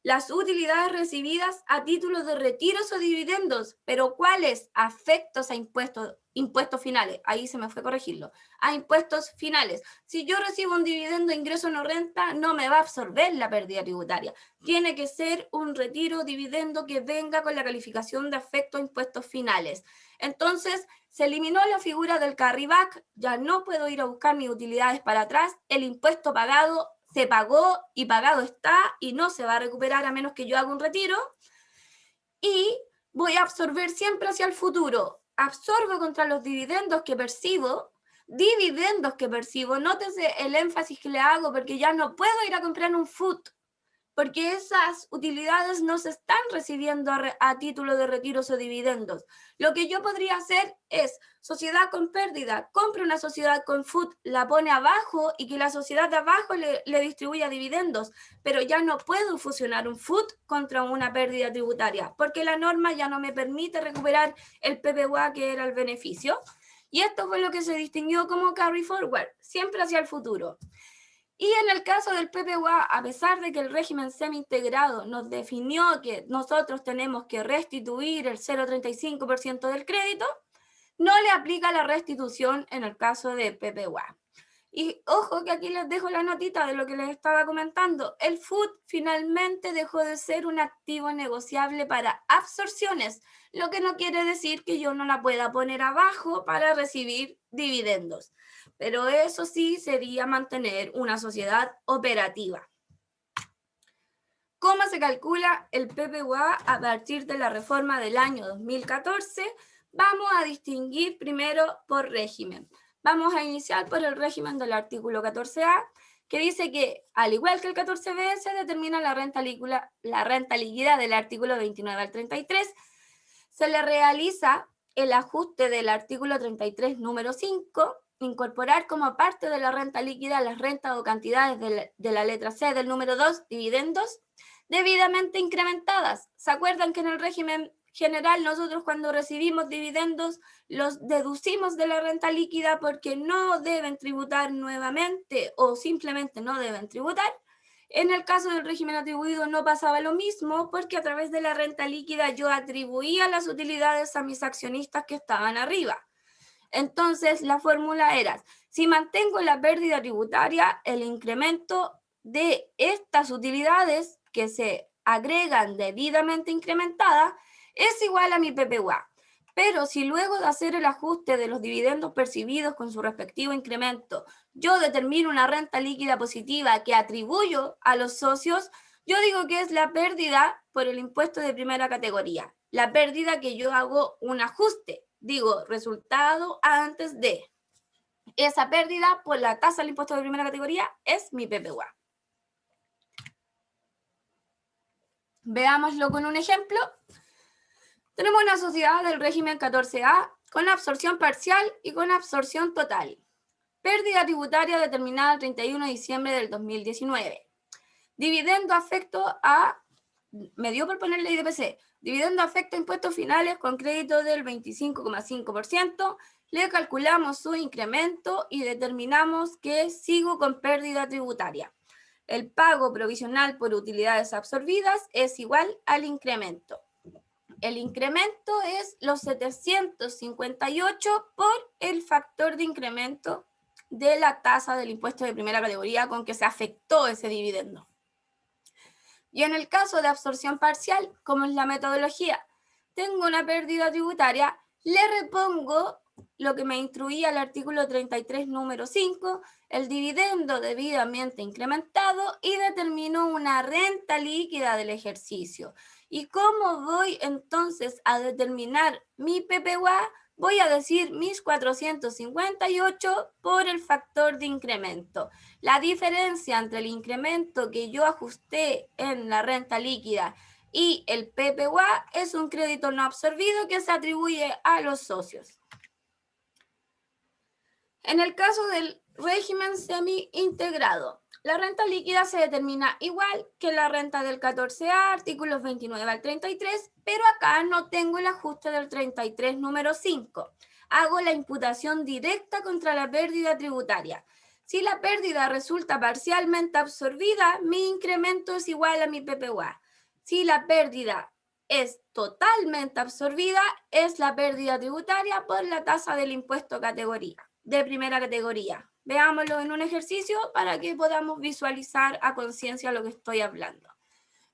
las utilidades recibidas a título de retiros o dividendos, pero ¿cuáles? Afectos a impuestos finales. Ahí se me fue corregirlo. A impuestos finales. Si yo recibo un dividendo, ingreso no renta, no me va a absorber la pérdida tributaria. Tiene que ser un retiro o dividendo que venga con la calificación de afecto a impuestos finales. Entonces, se eliminó la figura del carryback, ya no puedo ir a buscar mis utilidades para atrás, el impuesto pagado se pagó y pagado está y no se va a recuperar a menos que yo haga un retiro, y voy a absorber siempre hacia el futuro. Absorbo contra los dividendos que percibo, nótese el énfasis que le hago porque ya no puedo ir a comprar un FUT, porque esas utilidades no se están recibiendo a título de retiros o dividendos. Lo que yo podría hacer es, sociedad con pérdida, compre una sociedad con FUT, la pone abajo y que la sociedad de abajo le distribuya dividendos, pero ya no puedo fusionar un FUT contra una pérdida tributaria, porque la norma ya no me permite recuperar el PPUA que era el beneficio. Y esto fue lo que se distinguió como carry forward, siempre hacia el futuro. Y en el caso del PPUA, a pesar de que el régimen semi-integrado nos definió que nosotros tenemos que restituir el 0,35% del crédito, no le aplica la restitución en el caso de PPUA. Y ojo que aquí les dejo la notita de lo que les estaba comentando. El FUT finalmente dejó de ser un activo negociable para absorciones, lo que no quiere decir que yo no la pueda poner abajo para recibir dividendos. Pero eso sí sería mantener una sociedad operativa. ¿Cómo se calcula el PPUA a partir de la reforma del año 2014? Vamos a distinguir primero por régimen. Vamos a iniciar por el régimen del artículo 14A, que dice que, al igual que el 14B, se determina la renta líquida del artículo 29 al 33. Se le realiza el ajuste del artículo 33, número 5, incorporar como parte de la renta líquida las rentas o cantidades de la letra C del número 2, dividendos, debidamente incrementadas. ¿Se acuerdan que en el régimen general, nosotros cuando recibimos dividendos los deducimos de la renta líquida porque no deben tributar nuevamente o simplemente no deben tributar. En el caso del régimen atribuido no pasaba lo mismo porque a través de la renta líquida yo atribuía las utilidades a mis accionistas que estaban arriba. Entonces la fórmula era, si mantengo la pérdida tributaria, el incremento de estas utilidades que se agregan debidamente incrementadas es igual a mi PPUA. Pero si luego de hacer el ajuste de los dividendos percibidos con su respectivo incremento, yo determino una renta líquida positiva que atribuyo a los socios, yo digo que es la pérdida por el impuesto de primera categoría. La pérdida que yo hago un ajuste, digo resultado antes de. Esa pérdida por la tasa del impuesto de primera categoría es mi PPUA. Veámoslo con un ejemplo. Tenemos una sociedad del régimen 14A con absorción parcial y con absorción total. Pérdida tributaria determinada el 31 de diciembre del 2019. Dividendo afecto a, me dio por ponerle IDPC, dividendo afecto a impuestos finales con crédito del 25,5%, le calculamos su incremento y determinamos que sigo con pérdida tributaria. El pago provisional por utilidades absorbidas es igual al incremento. El incremento es los 758 por el factor de incremento de la tasa del impuesto de primera categoría con que se afectó ese dividendo. Y en el caso de absorción parcial, como es la metodología, tengo una pérdida tributaria, le repongo lo que me instruía el artículo 33, número 5, el dividendo debidamente incrementado y determino una renta líquida del ejercicio. ¿Y cómo voy entonces a determinar mi PPUA? Voy a decir mis 458 por el factor de incremento. La diferencia entre el incremento que yo ajusté en la renta líquida y el PPUA es un crédito no absorbido que se atribuye a los socios. En el caso del régimen semi-integrado, la renta líquida se determina igual que la renta del 14A, artículos 29 al 33, pero acá no tengo el ajuste del 33, número 5. Hago la imputación directa contra la pérdida tributaria. Si la pérdida resulta parcialmente absorbida, mi incremento es igual a mi PPUA. Si la pérdida es totalmente absorbida, es la pérdida tributaria por la tasa del impuesto de primera categoría. Veámoslo en un ejercicio para que podamos visualizar a conciencia lo que estoy hablando.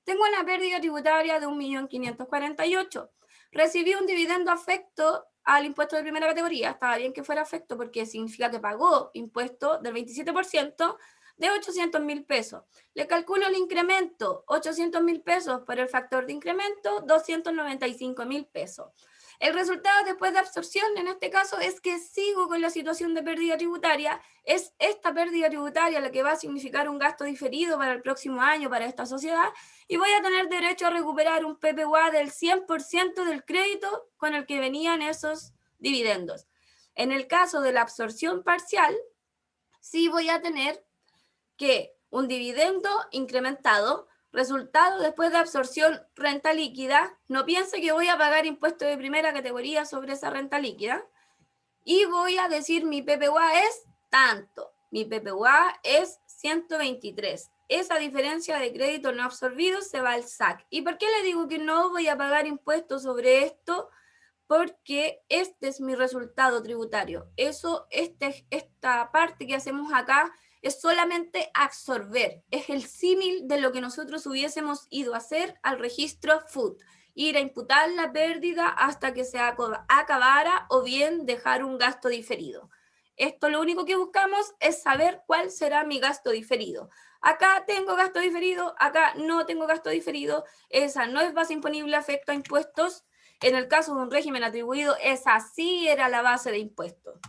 Tengo una pérdida tributaria de 1.548.000. Recibí un dividendo afecto al impuesto de primera categoría. Estaba bien que fuera afecto porque significa que pagó impuesto del 27% de 800.000 pesos. Le calculo el incremento, 800.000 pesos por el factor de incremento, 295.000 pesos. El resultado después de absorción, en este caso, es que sigo con la situación de pérdida tributaria. Es esta pérdida tributaria la que va a significar un gasto diferido para el próximo año para esta sociedad y voy a tener derecho a recuperar un PPUA del 100% del crédito con el que venían esos dividendos. En el caso de la absorción parcial, sí voy a tener que un dividendo incrementado, resultado después de absorción renta líquida, no piense que voy a pagar impuesto de primera categoría sobre esa renta líquida, y voy a decir mi PPUA es tanto, mi PPUA es 123. Esa diferencia de crédito no absorbido se va al SAC. ¿Y por qué le digo que no voy a pagar impuestos sobre esto? Porque este es mi resultado tributario. Esta parte que hacemos acá es solamente absorber, es el símil de lo que nosotros hubiésemos ido a hacer al registro FUT, ir a imputar la pérdida hasta que se acabara o bien dejar un gasto diferido. Esto lo único que buscamos es saber cuál será mi gasto diferido. Acá tengo gasto diferido, acá no tengo gasto diferido, esa no es base imponible afecto a impuestos. En el caso de un régimen atribuido, esa sí era la base de impuestos.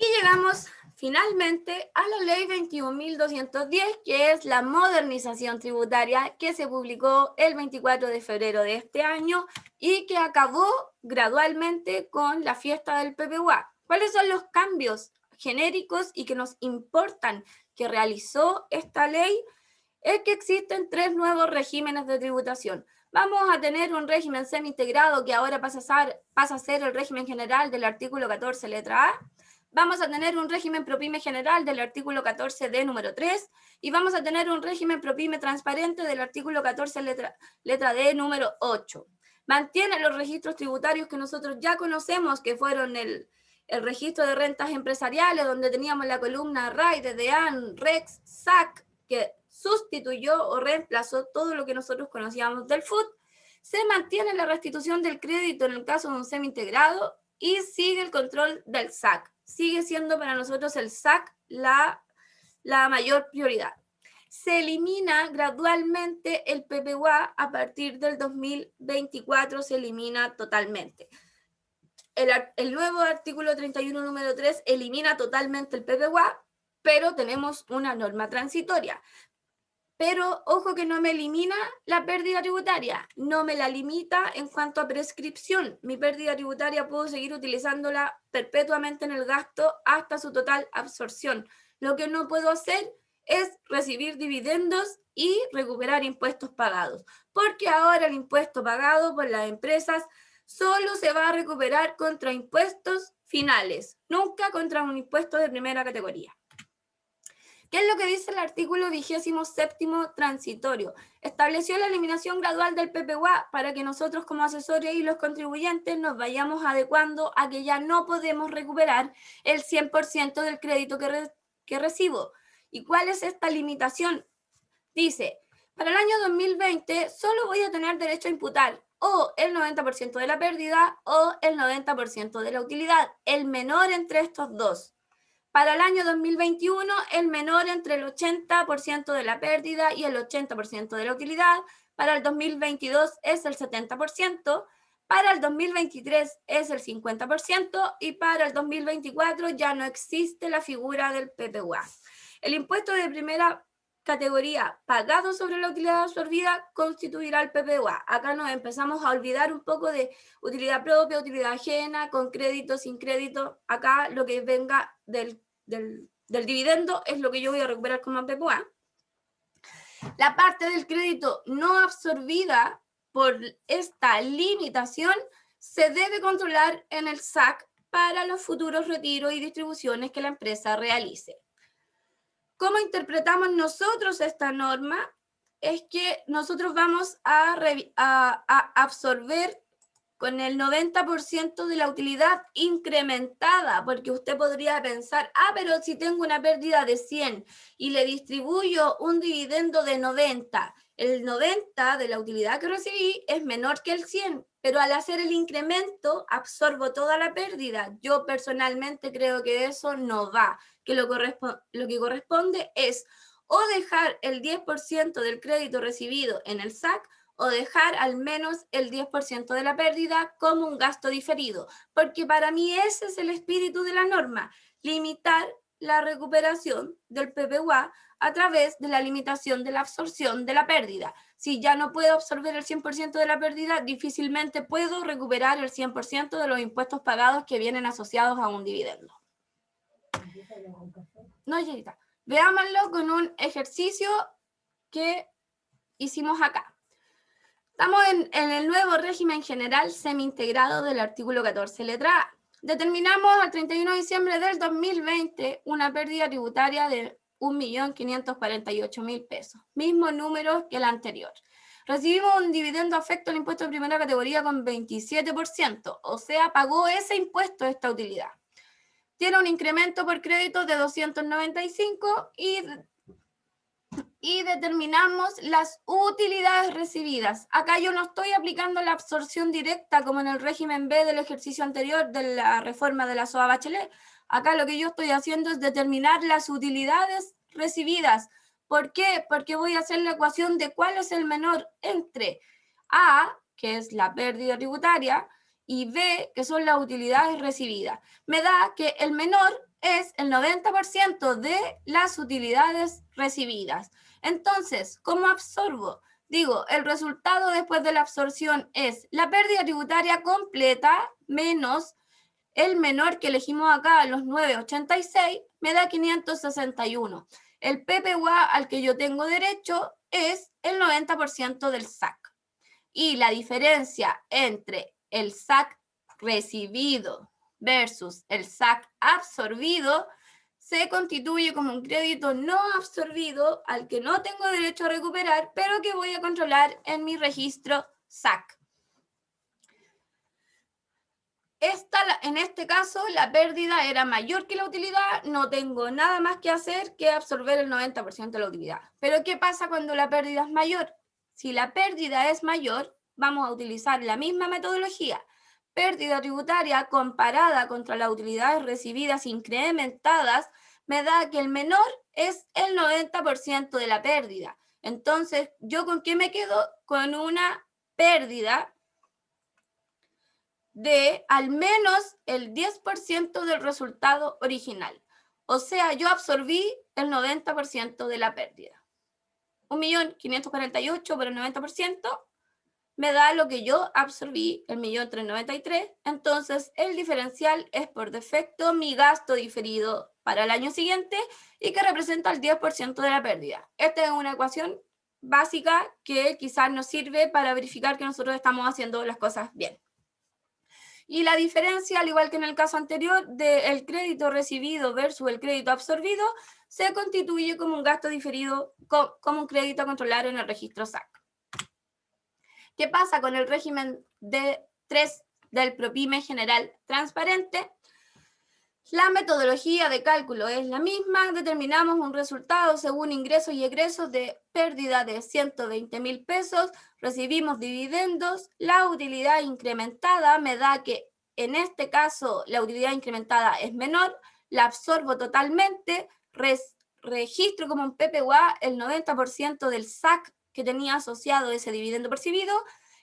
Y llegamos finalmente a la ley 21.210, que es la modernización tributaria que se publicó el 24 de febrero de este año y que acabó gradualmente con la fiesta del PPUA. ¿Cuáles son los cambios genéricos y que nos importan que realizó esta ley? Es que existen 3 nuevos regímenes de tributación. Vamos a tener un régimen semi-integrado que ahora pasa a ser el régimen general del artículo 14, letra A. Vamos a tener un régimen ProPyme general del artículo 14D, número 3, y vamos a tener un régimen ProPyme transparente del artículo 14, letra D, número 8. Mantiene los registros tributarios que nosotros ya conocemos, que fueron el registro de rentas empresariales, donde teníamos la columna RAI, DDAN, REX, SAC, que sustituyó o reemplazó todo lo que nosotros conocíamos del FUT. Se mantiene la restitución del crédito en el caso de un semi-integrado y sigue el control del SAC. Sigue siendo para nosotros el SAC la mayor prioridad. Se elimina gradualmente el PPUA a partir del 2024, se elimina totalmente. El nuevo artículo 31, número 3, elimina totalmente el PPUA, pero tenemos una norma transitoria. Pero ojo que no me elimina la pérdida tributaria, no me la limita en cuanto a prescripción. Mi pérdida tributaria puedo seguir utilizándola perpetuamente en el gasto hasta su total absorción. Lo que no puedo hacer es recibir dividendos y recuperar impuestos pagados, porque ahora el impuesto pagado por las empresas solo se va a recuperar contra impuestos finales, nunca contra un impuesto de primera categoría. ¿Qué es lo que dice el artículo 27º transitorio? Estableció la eliminación gradual del PPUA para que nosotros como asesores y los contribuyentes nos vayamos adecuando a que ya no podemos recuperar el 100% del crédito que recibo. ¿Y cuál es esta limitación? Dice, para el año 2020 solo voy a tener derecho a imputar o el 90% de la pérdida o el 90% de la utilidad, el menor entre estos dos. Para el año 2021, el menor entre el 80% de la pérdida y el 80% de la utilidad. Para el 2022 es el 70%. Para el 2023 es el 50%. Y para el 2024 ya no existe la figura del PPUA. El impuesto de primera categoría pagado sobre la utilidad absorbida constituirá el PPUA. Acá nos empezamos a olvidar un poco de utilidad propia, utilidad ajena, con crédito, sin crédito. Acá lo que venga del dividendo es lo que yo voy a recuperar como PPUA. La parte del crédito no absorbida por esta limitación se debe controlar en el SAC para los futuros retiros y distribuciones que la empresa realice. ¿Cómo interpretamos nosotros esta norma? Es que nosotros vamos a absorber con el 90% de la utilidad incrementada, porque usted podría pensar, pero si tengo una pérdida de 100 y le distribuyo un dividendo de 90, el 90 de la utilidad que recibí es menor que el 100, pero al hacer el incremento absorbo toda la pérdida. Yo personalmente creo que eso no va, que lo que corresponde es o dejar el 10% del crédito recibido en el SAC o dejar al menos el 10% de la pérdida como un gasto diferido, porque para mí ese es el espíritu de la norma, limitar la recuperación del PPUA a través de la limitación de la absorción de la pérdida. Si ya no puedo absorber el 100% de la pérdida, difícilmente puedo recuperar el 100% de los impuestos pagados que vienen asociados a un dividendo. No, Yerita. Veámoslo con un ejercicio que hicimos acá. Estamos en el nuevo régimen general semi-integrado del artículo 14, letra A. Determinamos al 31 de diciembre del 2020 una pérdida tributaria de 1.548.000 pesos, mismo número que el anterior. Recibimos un dividendo afecto al impuesto de primera categoría con 27%, o sea, pagó ese impuesto esta utilidad. Tiene un incremento por crédito de 295 y determinamos las utilidades recibidas. Acá yo no estoy aplicando la absorción directa como en el régimen B del ejercicio anterior de la reforma de la SOA Bachelet. Acá lo que yo estoy haciendo es determinar las utilidades recibidas. ¿Por qué? Porque voy a hacer la ecuación de cuál es el menor entre A, que es la pérdida tributaria, y B, que son las utilidades recibidas. Me da que el menor es el 90% de las utilidades recibidas. Entonces, ¿cómo absorbo? Digo, el resultado después de la absorción es la pérdida tributaria completa menos el menor que elegimos acá, los 986, me da 561. El PPUA al que yo tengo derecho es el 90% del SAC. y la diferencia entre el SAC recibido versus el SAC absorbido se constituye como un crédito no absorbido al que no tengo derecho a recuperar, pero que voy a controlar en mi registro SAC. En este caso, la pérdida era mayor que la utilidad, no tengo nada más que hacer que absorber el 90% de la utilidad. Pero ¿qué pasa cuando la pérdida es mayor? Si la pérdida es mayor, vamos a utilizar la misma metodología. Pérdida tributaria comparada contra las utilidades recibidas incrementadas me da que el menor es el 90% de la pérdida. Entonces, ¿yo con qué me quedo? Con una pérdida de al menos el 10% del resultado original. O sea, yo absorbí el 90% de la pérdida. 1.548.000 por el 90% me da lo que yo absorbí, el 1.393.000. Entonces, el diferencial es por defecto mi gasto diferido para el año siguiente y que representa el 10% de la pérdida. Esta es una ecuación básica que quizás nos sirve para verificar que nosotros estamos haciendo las cosas bien. Y la diferencia, al igual que en el caso anterior, del crédito recibido versus el crédito absorbido, se constituye como un gasto diferido, como un crédito a controlar en el registro SAC. ¿Qué pasa con el régimen de 3 del PROPYME general transparente? La metodología de cálculo es la misma, determinamos un resultado según ingresos y egresos de pérdida de 120.000 pesos, recibimos dividendos, la utilidad incrementada me da que en este caso la utilidad incrementada es menor, la absorbo totalmente, registro como un PPUA el 90% del SAC que tenía asociado ese dividendo percibido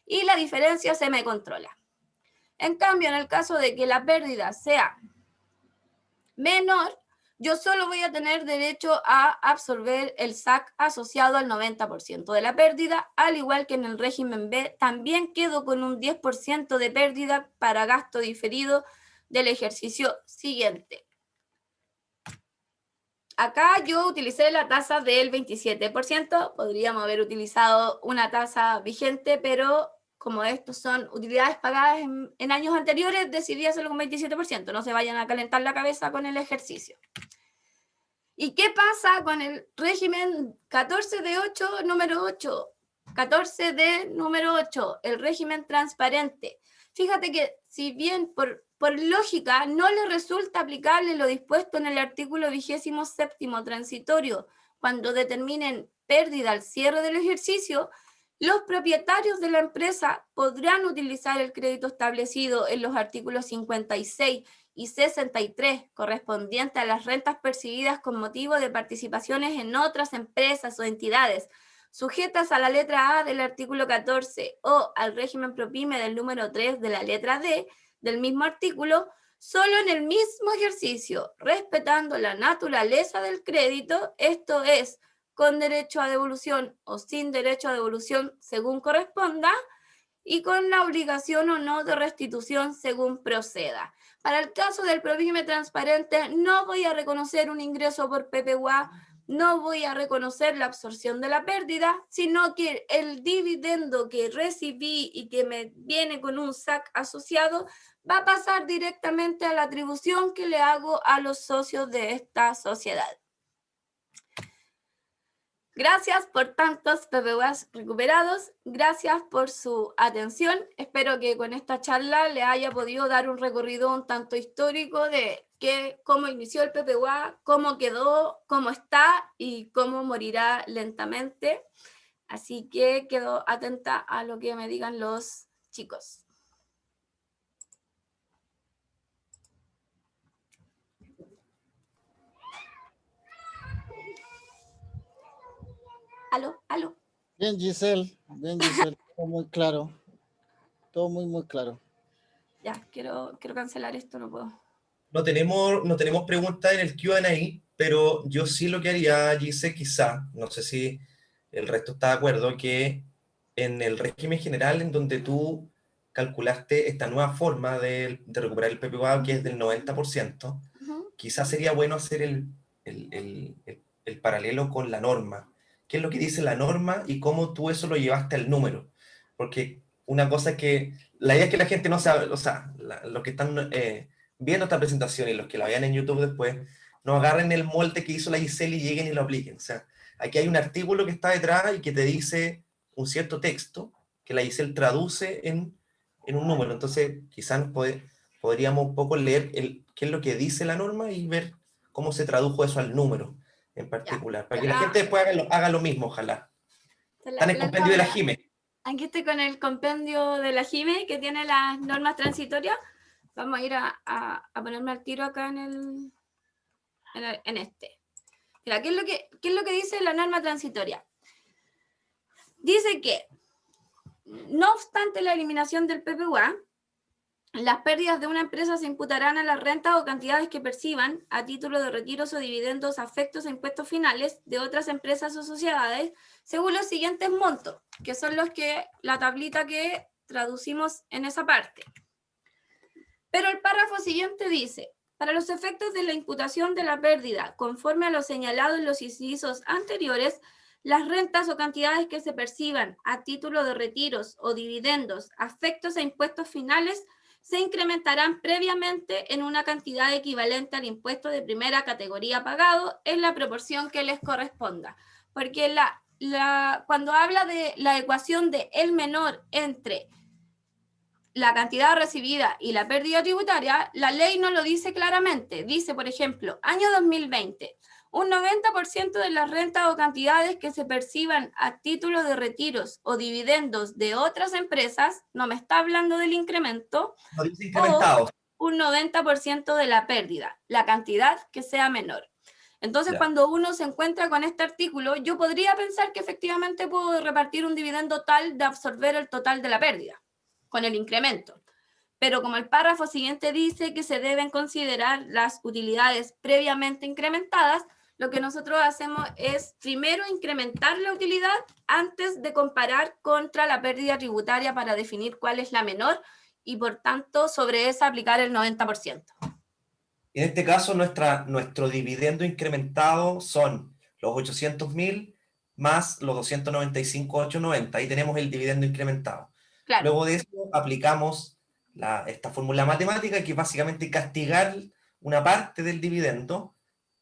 y la diferencia se me controla. En cambio, en el caso de que la pérdida sea menor, yo solo voy a tener derecho a absorber el SAC asociado al 90% de la pérdida, al igual que en el régimen B, también quedo con un 10% de pérdida para gasto diferido del ejercicio siguiente. Acá yo utilicé la tasa del 27%, podríamos haber utilizado una tasa vigente, pero como estos son utilidades pagadas en años anteriores, decidí hacerlo con 27%. No se vayan a calentar la cabeza con el ejercicio. ¿Y qué pasa con el régimen 14D8, número 8? 14D, número 8, el régimen transparente. Fíjate que si bien por lógica no le resulta aplicable lo dispuesto en el artículo 27º transitorio cuando determinen pérdida al cierre del ejercicio, los propietarios de la empresa podrán utilizar el crédito establecido en los artículos 56 y 63 correspondiente a las rentas percibidas con motivo de participaciones en otras empresas o entidades sujetas a la letra A del artículo 14 o al régimen PROPYME del número 3 de la letra D del mismo artículo, solo en el mismo ejercicio, respetando la naturaleza del crédito, esto es, con derecho a devolución o sin derecho a devolución según corresponda, y con la obligación o no de restitución según proceda. Para el caso del PROPYME transparente, no voy a reconocer un ingreso por PPUA, no voy a reconocer la absorción de la pérdida, sino que el dividendo que recibí y que me viene con un SAC asociado va a pasar directamente a la atribución que le hago a los socios de esta sociedad. Gracias por tantos PPUAs recuperados, gracias por su atención. Espero que con esta charla le haya podido dar un recorrido un tanto histórico de cómo inició el PPUA, cómo quedó, cómo está y cómo morirá lentamente. Así que quedo atenta a lo que me digan los chicos. Aló, aló. Bien, Giselle, todo muy claro. Todo muy claro. Ya, quiero cancelar esto, no puedo. No tenemos preguntas en el Q&A, pero yo sí lo que haría, Gise, quizá, no sé si el resto está de acuerdo, que en el régimen general en donde tú calculaste esta nueva forma de recuperar el PPUA, que es del 90%, quizás sería bueno hacer el paralelo con la norma. ¿Qué es lo que dice la norma y cómo tú eso lo llevaste al número? porque una cosa es que, la idea es que la gente no sabe, o sea, los que están viendo esta presentación y los que la vean en YouTube después, no agarren el molde que hizo la Giselle y lleguen y lo apliquen. O sea, aquí hay un artículo que está detrás y que te dice un cierto texto que la Giselle traduce en un número. Entonces, quizás podríamos un poco leer qué es lo que dice la norma y ver cómo se tradujo eso al número en particular, para que la gente después haga lo mismo, ojalá. Está en el compendio de la Jime. Aquí estoy con el compendio de la Jime, que tiene las normas transitorias. Vamos a ir a ponerme al tiro acá en este. Mira, ¿qué es lo que dice la norma transitoria? Dice que, no obstante la eliminación del PPUA, las pérdidas de una empresa se imputarán a las rentas o cantidades que perciban a título de retiros o dividendos afectos a impuestos finales de otras empresas o sociedades según los siguientes montos, que son la tablita que traducimos en esa parte. Pero el párrafo siguiente dice: para los efectos de la imputación de la pérdida, conforme a lo señalado en los incisos anteriores, las rentas o cantidades que se perciban a título de retiros o dividendos afectos a impuestos finales se incrementarán previamente en una cantidad equivalente al impuesto de primera categoría pagado en la proporción que les corresponda. Porque cuando habla de la ecuación de el menor entre la cantidad recibida y la pérdida tributaria, la ley no lo dice claramente. Dice, por ejemplo, año 2020, un 90% de las rentas o cantidades que se perciban a título de retiros o dividendos de otras empresas, no me está hablando del incremento, no dice incrementado. O un 90% de la pérdida, la cantidad que sea menor. Entonces, cuando uno se encuentra con este artículo, yo podría pensar que efectivamente puedo repartir un dividendo tal de absorber el total de la pérdida con el incremento. Pero como el párrafo siguiente dice que se deben considerar las utilidades previamente incrementadas, lo que nosotros hacemos es primero incrementar la utilidad antes de comparar contra la pérdida tributaria para definir cuál es la menor y por tanto sobre esa aplicar el 90%. En este caso nuestro dividendo incrementado son los 800.000 más los 295.890. Ahí tenemos el dividendo incrementado. Claro. Luego de eso aplicamos esta fórmula matemática, que es básicamente castigar una parte del dividendo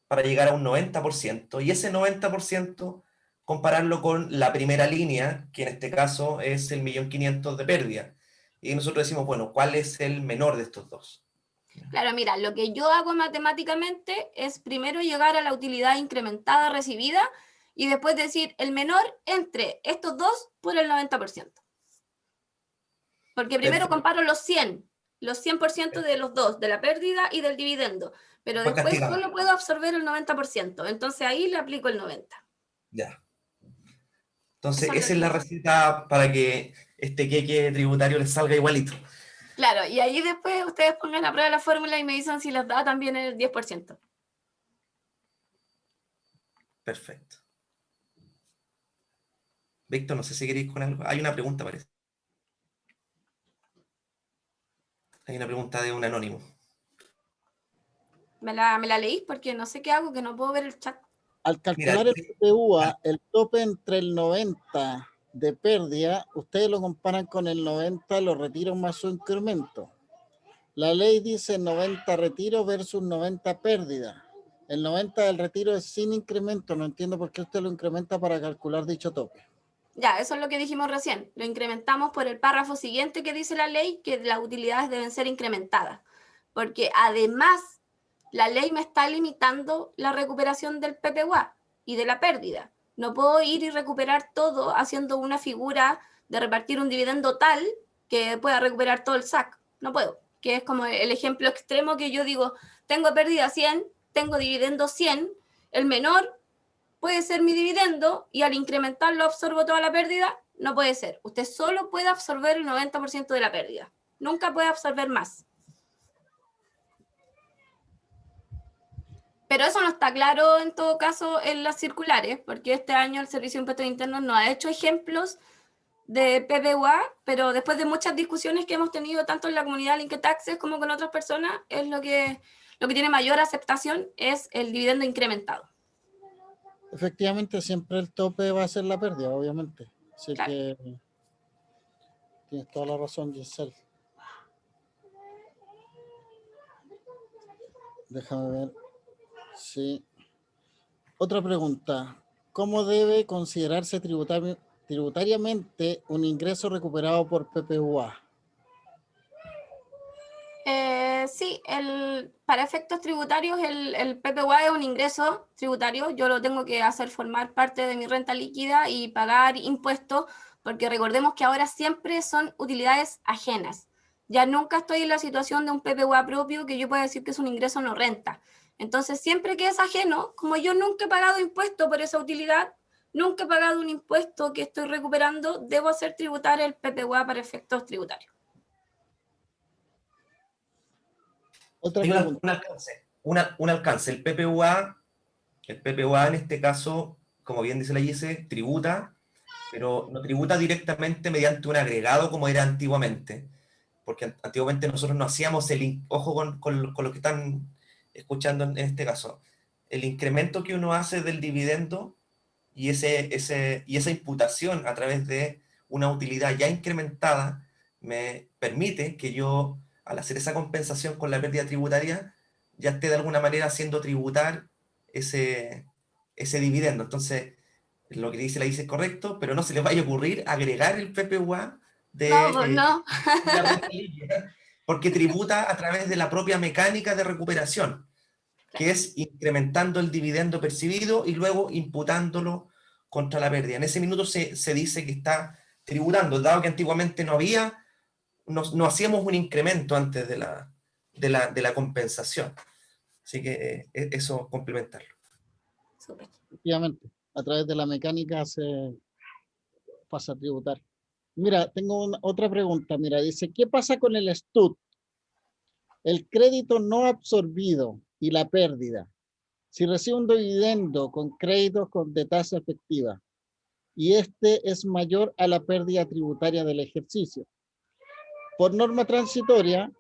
para llegar a un 90%, y ese 90% compararlo con la primera línea, que en este caso es el 1.500.000 de pérdida. Y nosotros decimos, bueno, ¿cuál es el menor de estos dos? Claro, mira, lo que yo hago matemáticamente es primero llegar a la utilidad incrementada recibida y después decir el menor entre estos dos por el 90%. Porque primero comparo los 100% de los dos, de la pérdida y del dividendo, pero después solo puedo absorber el 90%, entonces ahí le aplico el 90%. Ya. Entonces esa es la receta para que este queque tributario les salga igualito. Claro, y ahí después ustedes pongan a prueba la fórmula y me dicen si les da también el 10%. Perfecto. Víctor, no sé si queréis con algo. Hay una pregunta, parece. Hay una pregunta de un anónimo. ¿Me la leí? Porque no sé qué hago, que no puedo ver el chat. Al calcular el PPUA, el tope entre el 90 de pérdida, ustedes lo comparan con el 90 los retiros más su incremento. La ley dice 90 retiros versus 90 pérdida. El 90 del retiro es sin incremento. No entiendo por qué usted lo incrementa para calcular dicho tope. Ya, eso es lo que dijimos recién. Lo incrementamos por el párrafo siguiente que dice la ley, que las utilidades deben ser incrementadas. Porque además, la ley me está limitando la recuperación del PPUA y de la pérdida. No puedo ir y recuperar todo haciendo una figura de repartir un dividendo tal que pueda recuperar todo el SAC. No puedo. Que es como el ejemplo extremo que yo digo, tengo pérdida 100, tengo dividendo 100, el menor puede ser mi dividendo y al incrementarlo absorbo toda la pérdida. No puede ser. Usted solo puede absorber el 90% de la pérdida. Nunca puede absorber más. Pero eso no está claro en todo caso en las circulares, porque este año el Servicio de Impuestos Internos no ha hecho ejemplos de PPUA, pero después de muchas discusiones que hemos tenido tanto en la comunidad Linked Taxes como con otras personas, es lo que tiene mayor aceptación es el dividendo incrementado. Efectivamente, siempre el tope va a ser la pérdida, obviamente. Así claro. Que Tienes toda la razón, Giselle. Déjame ver. Sí. Otra pregunta. ¿Cómo debe considerarse tributariamente un ingreso recuperado por PPUA? Sí, para efectos tributarios el PPUA es un ingreso tributario. Yo lo tengo que hacer formar parte de mi renta líquida y pagar impuestos, porque recordemos que ahora siempre son utilidades ajenas. Ya nunca estoy en la situación de un PPUA propio que yo pueda decir que es un ingreso no renta. Entonces, siempre que es ajeno, como yo nunca he pagado impuesto por esa utilidad, nunca he pagado un impuesto que estoy recuperando, debo hacer tributar el PPUA para efectos tributarios. Otra Hay pregunta. un alcance, un alcance. El PPUA en este caso, como bien dice la Gise, tributa, pero no tributa directamente mediante un agregado como era antiguamente, porque antiguamente nosotros no hacíamos ojo con lo que están escuchando en este caso, el incremento que uno hace del dividendo y esa imputación a través de una utilidad ya incrementada me permite que yo, al hacer esa compensación con la pérdida tributaria, ya esté de alguna manera haciendo tributar ese dividendo. Entonces, lo que dice la dice es correcto, pero no se les vaya a ocurrir agregar el PPUA No, pues de no. la renta líquida, porque tributa a través de la propia mecánica de recuperación, que es incrementando el dividendo percibido y luego imputándolo contra la pérdida. En ese minuto se dice que está tributando, dado que antiguamente no hacíamos un incremento antes de la compensación. Así que eso complementarlo. Súper. Efectivamente, a través de la mecánica se pasa a tributar. Mira, tengo otra pregunta. Mira, dice, ¿qué pasa con el STUT? El crédito no absorbido y la pérdida. Si recibe un dividendo con créditos de tasa efectiva y este es mayor a la pérdida tributaria del ejercicio. Por norma transitoria,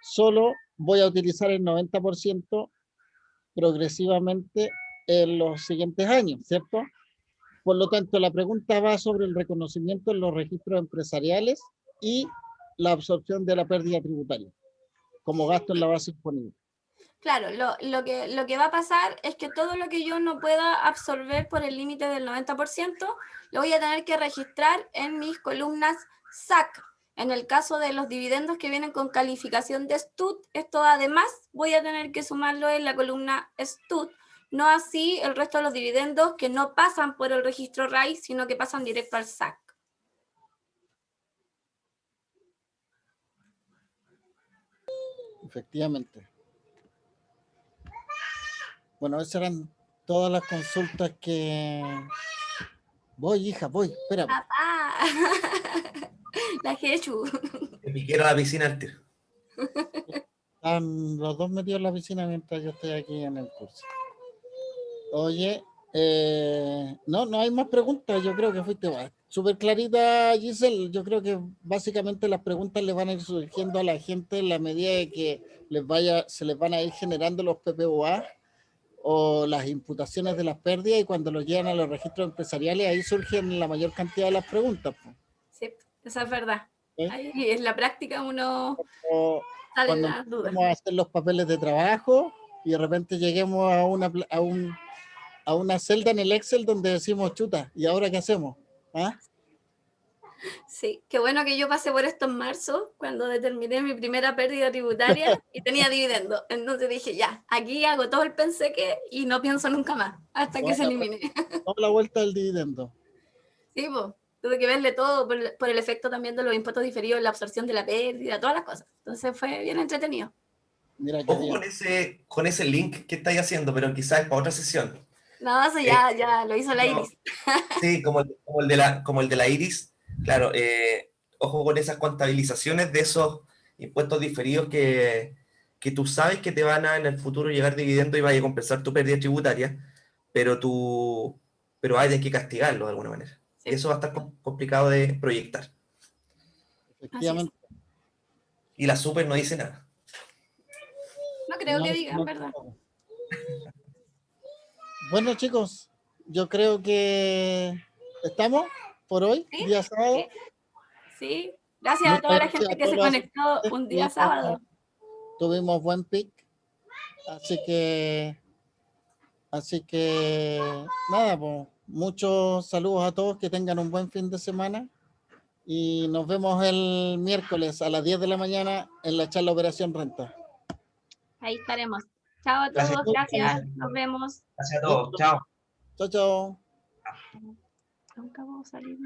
solo voy a utilizar el 90% progresivamente en los siguientes años, ¿cierto? Por lo tanto, la pregunta va sobre el reconocimiento en los registros empresariales y la absorción de la pérdida tributaria como gasto en la base imponible. Claro, lo que va a pasar es que todo lo que yo no pueda absorber por el límite del 90%, lo voy a tener que registrar en mis columnas SAC. En el caso de los dividendos que vienen con calificación de STUT, esto además voy a tener que sumarlo en la columna STUT, no así el resto de los dividendos que no pasan por el registro RAI, sino que pasan directo al SAC. Efectivamente. Bueno, esas eran todas las consultas que... Voy, hija, voy, espérame. ¡Papá! La Jechu. Me piquero a la piscina al tiro. Están los dos metidos en la piscina mientras yo estoy aquí en el curso. Oye, no hay más preguntas. Yo creo que fuiste súper clarita, Giselle. Yo creo que básicamente las preguntas le van a ir surgiendo a la gente en la medida de que se les van a ir generando los PPUA o las imputaciones de las pérdidas, y cuando los llegan a los registros empresariales, ahí surgen la mayor cantidad de las preguntas. Sí, esa es verdad. ¿Sí? Ahí en la práctica uno O sale cuando las dudas. empezamos a hacer los papeles de trabajo y de repente lleguemos a una celda en el Excel donde decimos, chuta, ¿y ahora qué hacemos? ¿Ah? Sí, qué bueno que yo pasé por esto en marzo, cuando determiné mi primera pérdida tributaria y tenía dividendo. Entonces dije, ya, aquí hago todo el penseque y no pienso nunca más, hasta que se elimine. Toda la vuelta del dividendo. Sí, pues, tuve que verle todo por el efecto también de los impuestos diferidos, la absorción de la pérdida, todas las cosas. Entonces fue bien entretenido. Mira qué Ojo bien. con ese link que estáis haciendo, pero quizás es para otra sesión. No, eso ya lo hizo la Iris. Sí, como el de la Iris, claro, ojo con esas contabilizaciones de esos impuestos diferidos que tú sabes que te van a en el futuro llegar dividendo y vaya a compensar tu pérdida tributaria, pero hay que castigarlo de alguna manera. Sí, Y eso va a estar complicado de proyectar. así es. Efectivamente. Y la super no dice nada. No creo No, que digan, no, ¿verdad? bueno, chicos, yo creo que estamos por hoy, Sí, día sábado. sí, sí. Gracias a toda la Muchas gente que gracias a se todos. conectó un día sábado. Tuvimos buen pick. Así que nada, pues, muchos saludos a todos, que tengan un buen fin de semana y nos vemos el miércoles a las 10 de la mañana en la charla Operación Renta. Ahí estaremos. Chao a Gracias. todos, gracias, nos vemos. Gracias a todos. Chao. Chao, chao. Nunca vamos a salir.